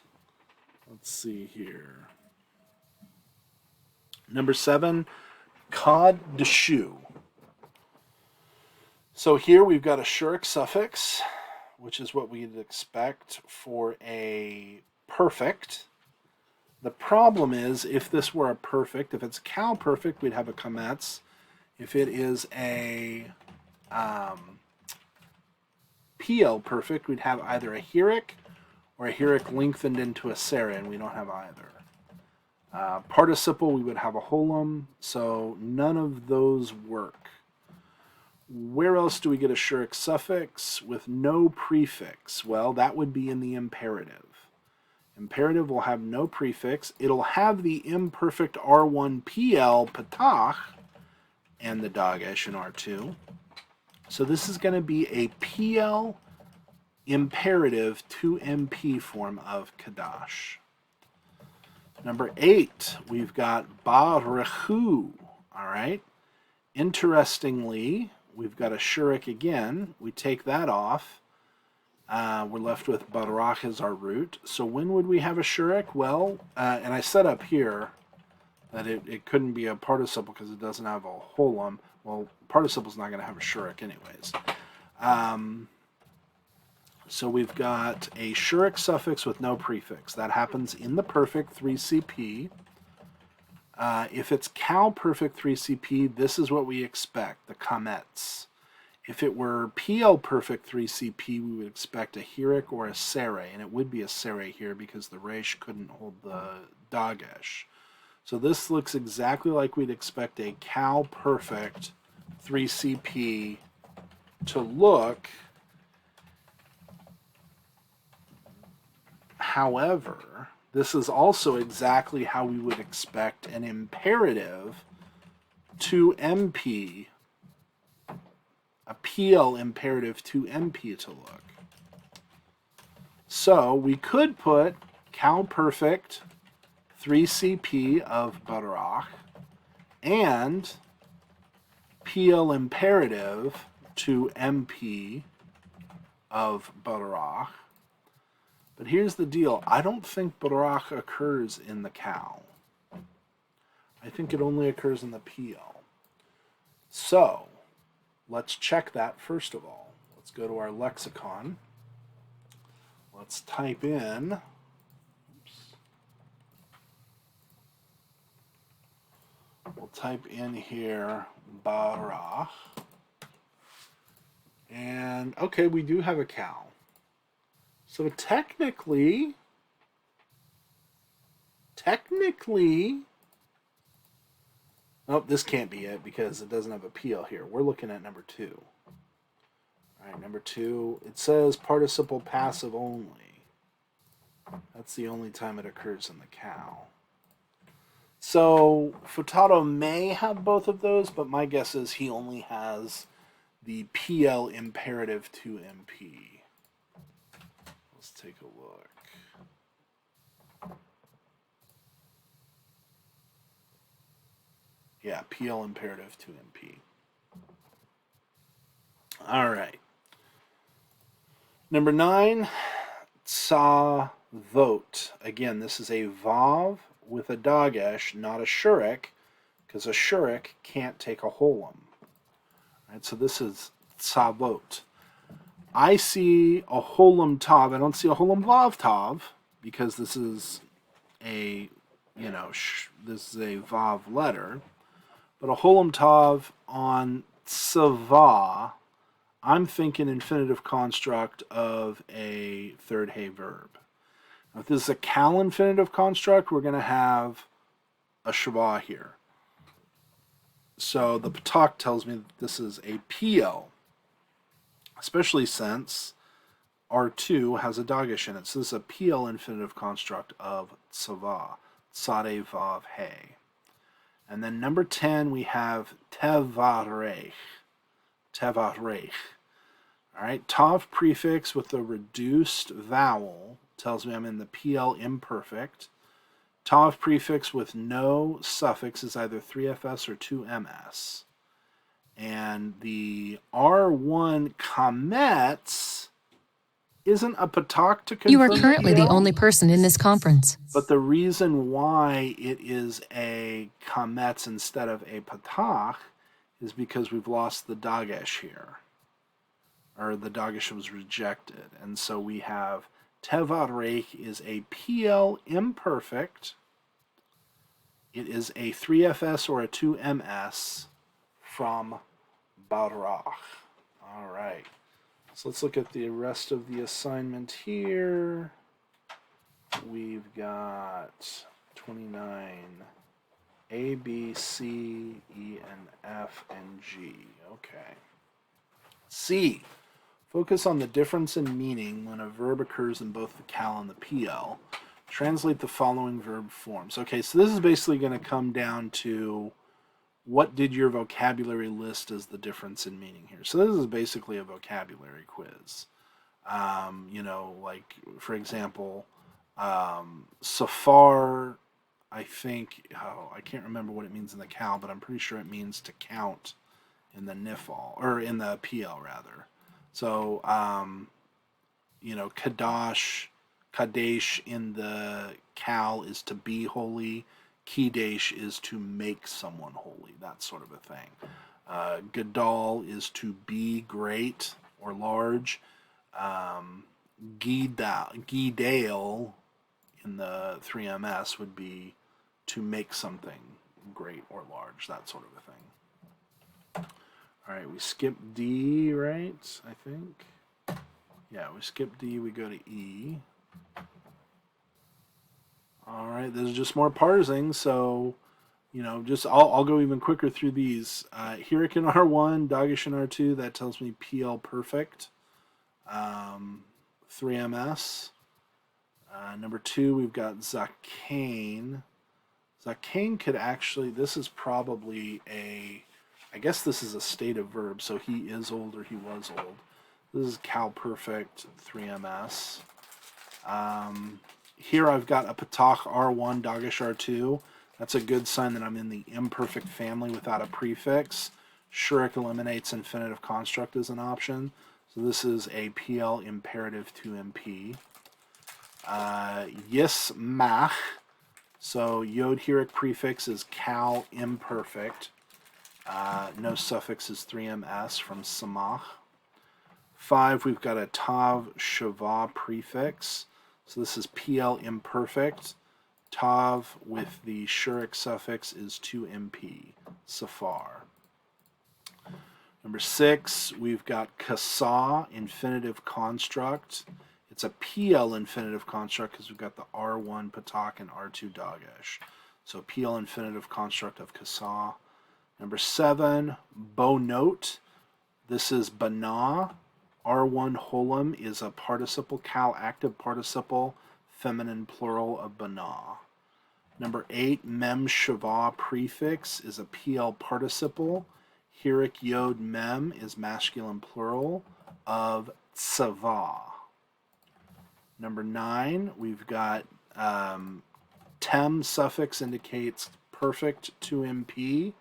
Let's see here. Number 7, cod de shoe. So here we've got a shuric suffix, which is what we'd expect for a perfect. The problem is, if this were a perfect, if it's cow perfect, we'd have a comets. If it is a PL perfect, we'd have either a heric or a heric lengthened into a sera, and we don't have either. Participle, we would have a holum, so none of those work. Where else do we get a shuric suffix with no prefix? Well, that would be in the imperative. Imperative will have no prefix. It'll have the imperfect R1 PL patach and the dagesh in R2. So this is going to be a PL imperative 2MP form of kadash. Number 8, we've got barechu. All right. Interestingly, we've got a shuric again. We take that off. We're left with barach as our root. So when would we have a shuric? Well, and I set up here that it couldn't be a participle because it doesn't have a holum. Well, participle's not going to have a shuric anyways. So we've got a shuric suffix with no prefix. That happens in the perfect 3CP. If it's cow perfect 3CP, this is what we expect, the comets. If it were PL perfect 3CP, we would expect a heric or a sere, and it would be a sere here because the resh couldn't hold the dagesh. So this looks exactly like we'd expect a cow perfect 3CP to look. However, this is also exactly how we would expect an imperative 2MP, a PL imperative 2MP to look. So we could put cow perfect 3CP of barach and PL imperative to MP of Barach. But here's the deal. I don't think Barach occurs in the cow. I think it only occurs in the PL. So, let's check that first of all. Let's go to our lexicon. Let's type in... We'll type in here Barach. And, okay, we do have a cow. So technically, oh, this can't be it because it doesn't have a PL here. We're looking at number 2. All right, number 2, it says participle passive only. That's the only time it occurs in the cow. So Futato may have both of those, but my guess is he only has the PL imperative to MP. Let's take a look. Yeah, PL imperative to MP. All right. Number 9, Tzavot. Again, this is a Vav with a Dagesh, not a Shurik, because a Shurik can't take a Holam. Right, so this is Tzavot. I see a Holam Tav. I don't see a Holam Vav Tav, because this is a, this is a Vav letter. But a Holam Tav on Tzava, I'm thinking infinitive construct of a third Hey verb. Now, if this is a Cal infinitive construct, we're going to have a Shavah here. So the Patak tells me that this is a PL, especially since R2 has a Dagesh in it. So this is a PL infinitive construct of Tzava, Tzade Vav Hey. And then number 10, we have Tevarech. Tevarech. All right, Tav prefix with a reduced vowel tells me I'm in the PL imperfect. Tav prefix with no suffix is either 3FS or 2MS. And the R1 Kametz isn't a patak to confirm. You are currently the only person in this conference. But the reason why it is a Kametz instead of a patak is because we've lost the Dagesh here. Or the Dagesh was rejected. And so we have Tevarech is a PL imperfect. It is a 3FS or a 2MS from Barach. All right. So let's look at the rest of the assignment here. We've got 29 A, B, C, E, and F, and G. Okay. C. Focus on the difference in meaning when a verb occurs in both the Cal and the PL. Translate the following verb forms. Okay, so this is basically going to come down to what did your vocabulary list as the difference in meaning here. So this is basically a vocabulary quiz. Like, for example, Safar, I think, I can't remember what it means in the Cal, but I'm pretty sure it means to count in the Nifal, or in the PL rather. So, Kadesh in the Cal is to be holy. Kidesh is to make someone holy, that sort of a thing. Gadol is to be great or large. Gidale in the 3MS would be to make something great or large, that sort of a thing. All right, we skip D, right? I think. Yeah, we skip D, we go to E. All right, this is just more parsing, so, I'll go even quicker through these. Hirik in R1, Dagesh in R2, that tells me PL perfect. 3MS. Number 2, we've got Zakane. Zakane could actually, this is probably I guess this is a state of verb, so he is old or he was old. This is Cal perfect, 3MS. Here I've got a Patach R1, Dagesh R2. That's a good sign that I'm in the imperfect family without a prefix. Shurik eliminates infinitive construct as an option. So this is a PL imperative to MP. Yis mach. So yod heric prefix is cal imperfect. No suffix is 3ms from samach. 5, we've got a tav shava prefix. So this is PL imperfect. Tav with the shurik suffix is 2mp, safar. Number 6, we've got kasa, infinitive construct. It's a PL infinitive construct because we've got the R1 patak and R2 dagesh. So PL infinitive construct of kasa. Number 7, bonot. This is bana. R1 holum is a participle, cal active participle, feminine plural of bana. Number 8, mem shava prefix is a PL participle. Heric yod mem is masculine plural of tsava. Number 9, we've got tem suffix indicates perfect 2mp.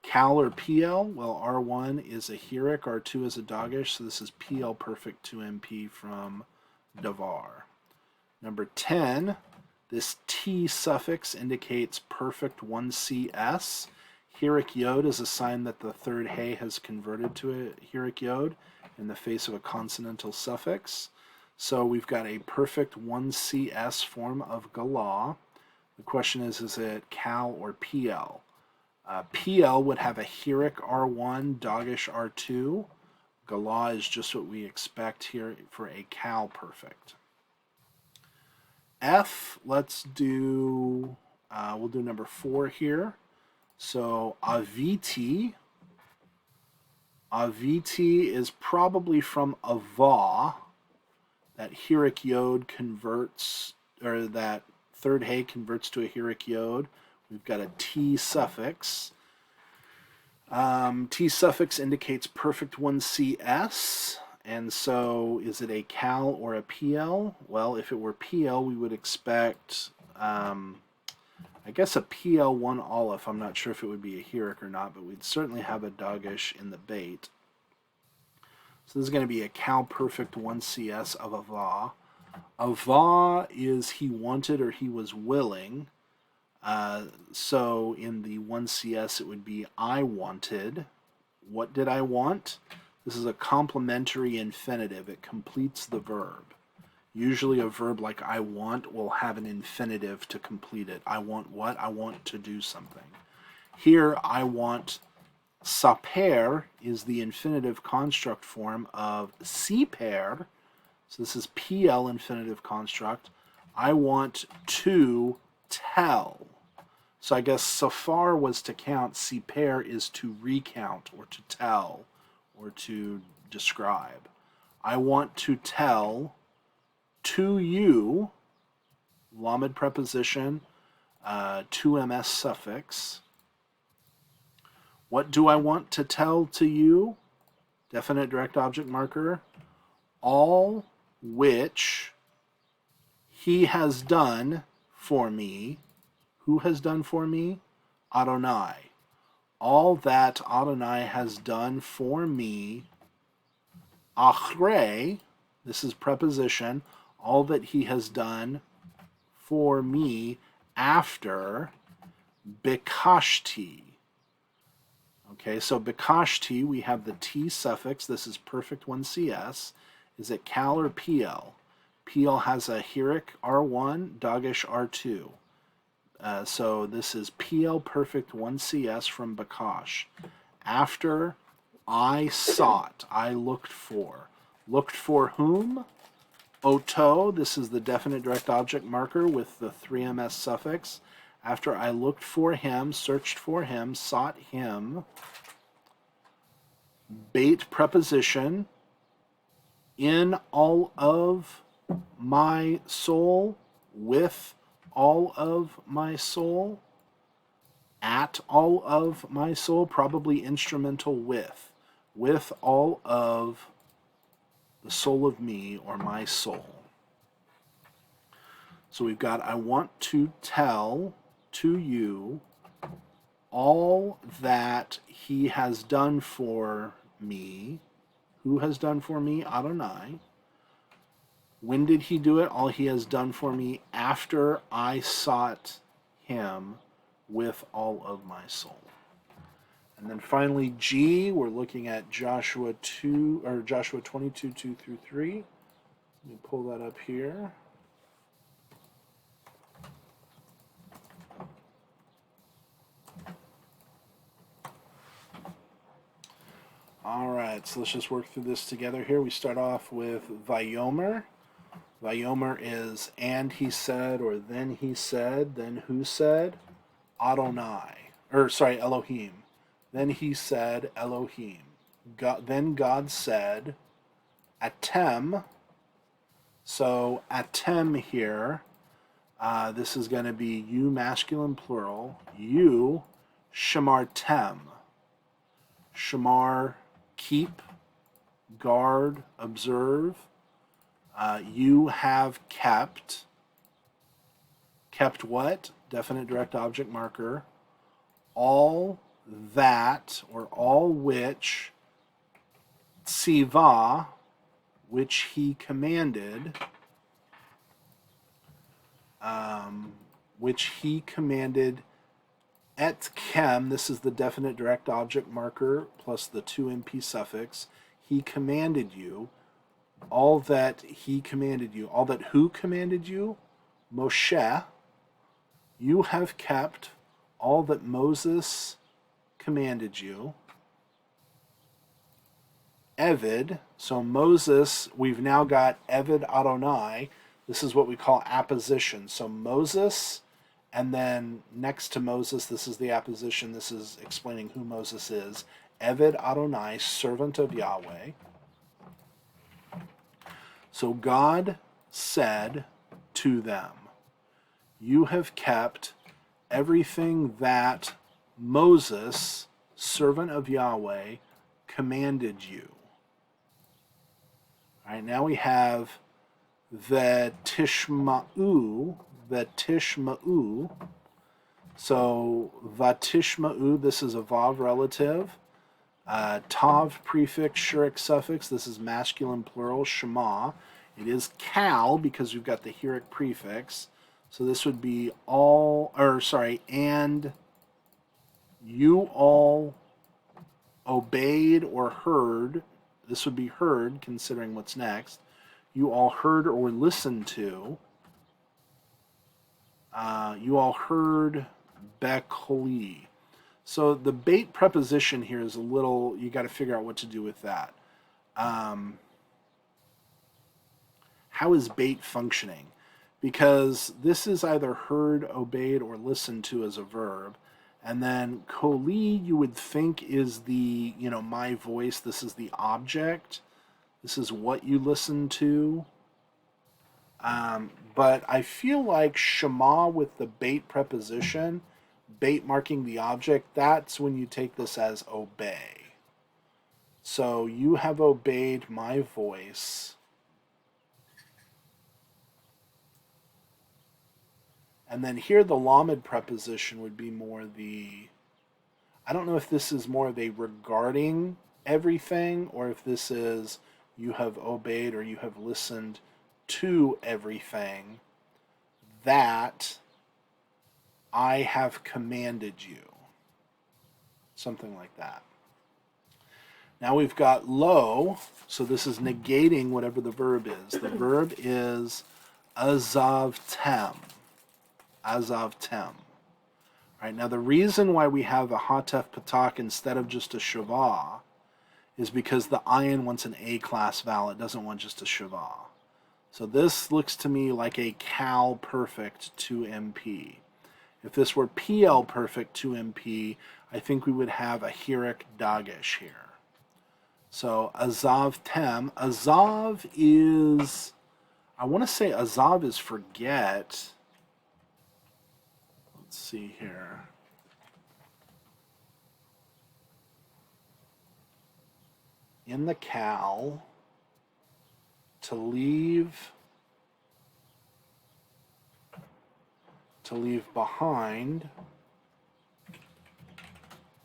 Cal or PL, well, R1 is a heric, R2 is a dagesh, so this is PL perfect 2mp from davar. Number 10, this T suffix indicates perfect 1CS. Heric yod is a sign that the third hay has converted to a heric yod in the face of a consonantal suffix. So we've got a perfect 1CS form of galah. The question is it cal or PL? PL would have a heric R1, dagesh R2. Galah is just what we expect here for a cal perfect. F, let's do, we'll do number 4 here. So aviti. Aviti is probably from ava. That heric yod converts, or that third hay converts to a heric yod. We've got a T suffix. T suffix indicates perfect 1CS. And so is it a cal or a PL? Well, if it were PL, we would expect, I guess, a PL1 aleph. I'm not sure if it would be a heric or not, but we'd certainly have a dagesh in the bait. So this is going to be a cal perfect 1CS of ava. Ava is he wanted or he was willing. So in the 1CS it would be I wanted. What did I want? This is a complementary infinitive. It completes the verb. Usually a verb like I want will have an infinitive to complete it. I want what? I want to do something. Here I want. Saper is the infinitive construct form of siper. So this is PL infinitive construct. I want to tell. So I guess safar was to count, siper is to recount or to tell or to describe. I want to tell to you, lamed preposition, 2ms suffix. What do I want to tell to you? Definite direct object marker. All which he has done for me. Who has done for me? Adonai. All that Adonai has done for me. Achrei, this is preposition. All that he has done for me after bikashti. Okay, so bikashti, we have the T suffix. This is perfect 1CS. Is it cal or PL? PL has a heric R1, dagesh R2. So this is PL perfect 1CS from bakash. After I sought, I looked for. Looked for whom? Oto, this is the definite direct object marker with the 3ms suffix. After I looked for him, searched for him, sought him. Bait preposition. In all of my soul, with all of my soul, at all of my soul, probably instrumental with all of the soul of me or my soul. So we've got I want to tell to you all that he has done for me. Who has done for me? Adonai. When did he do it? All he has done for me after I sought him with all of my soul. And then finally, G, we're looking at Joshua 22, 2 through 3. Let me pull that up here. All right, so let's just work through this together here. We start off with Vayomer. Vayomer is and he said, or then he said, then who said? Adonai. Elohim. Then he said, Elohim. Then God said, Atem. So Atem here, this is going to be you masculine plural. You, Shemartem. Shamar, keep, guard, observe. You have kept. Kept what? Definite direct object marker. All that, or all which, tzivah, which he commanded, etkem, this is the definite direct object marker plus the 2mp suffix, he commanded you, all that he commanded you, all that who commanded you, Moshe, you have kept all that Moses commanded you. Eved, so Moses, we've now got Eved Adonai. This is what we call apposition. So Moses, and then next to Moses, this is the apposition. This is explaining who Moses is. Eved Adonai, servant of Yahweh. So God said to them, you have kept everything that Moses, servant of Yahweh, commanded you. All right, now we have the Tishma'u. So Vatishma'u, this is a Vav relative. Tav prefix, Shurik suffix, this is masculine plural, Shema. It is Kal because we've got the Hiric prefix. So this would be and you all obeyed or heard. This would be heard, considering what's next. You all heard or listened to. You all heard Bekoli. So the bait preposition here is a little, you got to figure out what to do with that. How is bait functioning? Because this is either heard, obeyed, or listened to as a verb. And then koli, you would think, is the, my voice. This is the object. This is what you listen to. But I feel like Shema with the bait preposition, bait marking the object, that's when you take this as obey. So you have obeyed my voice. And then here the lamed preposition would be more the, I don't know if this is more of a regarding everything, or if this is you have obeyed or you have listened to everything that I have commanded you. Something like that. Now we've got lo, so this is negating whatever the verb is. The verb is azavtem. Azavtem. All right, now the reason why we have a hatef patak instead of just a shavah is because the ayin wants an A-class vowel. It doesn't want just a shavah. So this looks to me like a Cal perfect 2MP. If this were PL perfect 2MP, I think we would have a Hiric dagesh here. So azavtem. Azav is, I want to say azav is forget. Let's see here. In the Cal, to leave behind,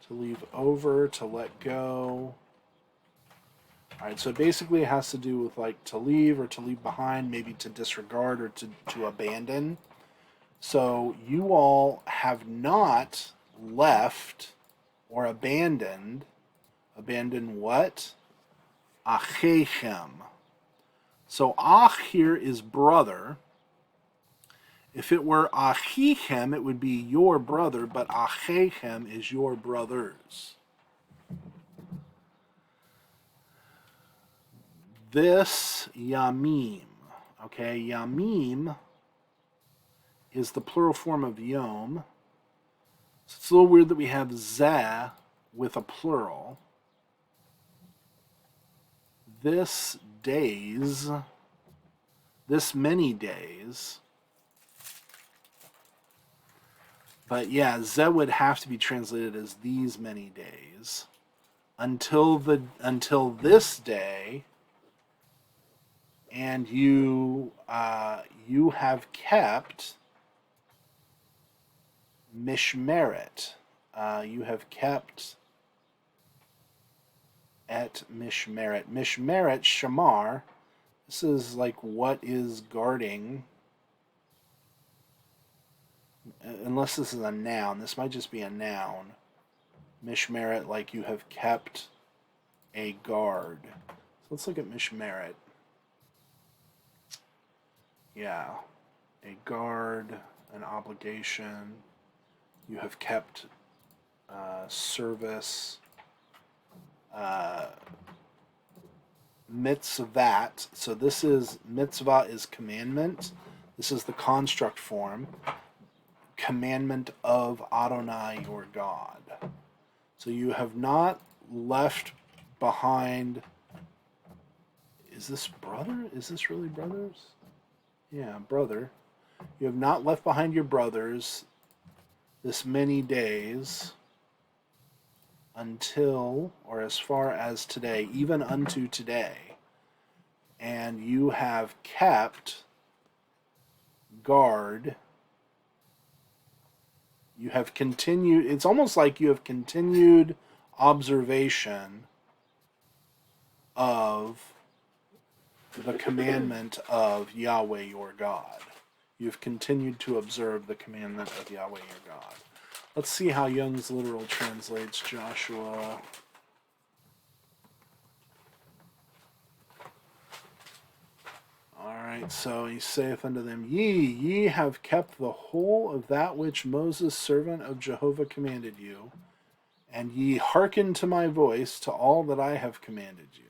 to leave over, to let go. All right, so basically it has to do with like to leave or to leave behind, maybe to disregard or to abandon. So you all have not left or abandoned. Abandon what? Achechem. So ach here is brother. If it were achichem, it would be your brother, but achechem is your brothers. This yamim. Okay, yamim is the plural form of yom. So it's a little weird that we have zeh with a plural. This days, this many days. But yeah, zeh would have to be translated as these many days. Until this day, and you have kept mishmeret. You have kept et mishmeret. Mishmeret, shamar. This is like what is guarding. Unless this is a noun. This might just be a noun. Mishmeret, like you have kept a guard. So let's look at mishmeret. Yeah. A guard, an obligation. You have kept service. Mitzvat. So this is, mitzvah is commandment. This is the construct form. Commandment of Adonai your God. So you have not left behind. Is this brother? Is this really brothers? Yeah, brother. You have not left behind your brothers this many days until, or as far as today, even unto today. And you have kept guard. You have continued, it's almost like you have continued observation of the commandment of Yahweh your God. You've continued to observe the commandment of Yahweh your God. Let's see how Young's literal translates Joshua. Alright, so he saith unto them, Ye have kept the whole of that which Moses, servant of Jehovah, commanded you, and ye hearken to my voice, to all that I have commanded you.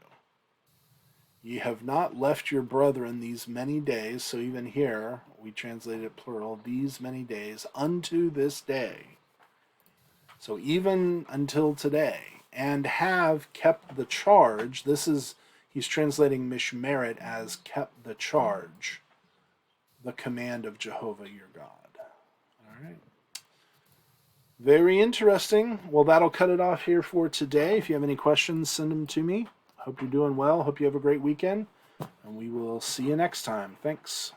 Ye have not left your brethren these many days, so even here, we translate it plural, these many days, unto this day. So even until today, and have kept the charge. This is, he's translating mishmeret as kept the charge, the command of Jehovah your God. All right. Very interesting. Well, that'll cut it off here for today. If you have any questions, send them to me. Hope you're doing well. Hope you have a great weekend. And we will see you next time. Thanks.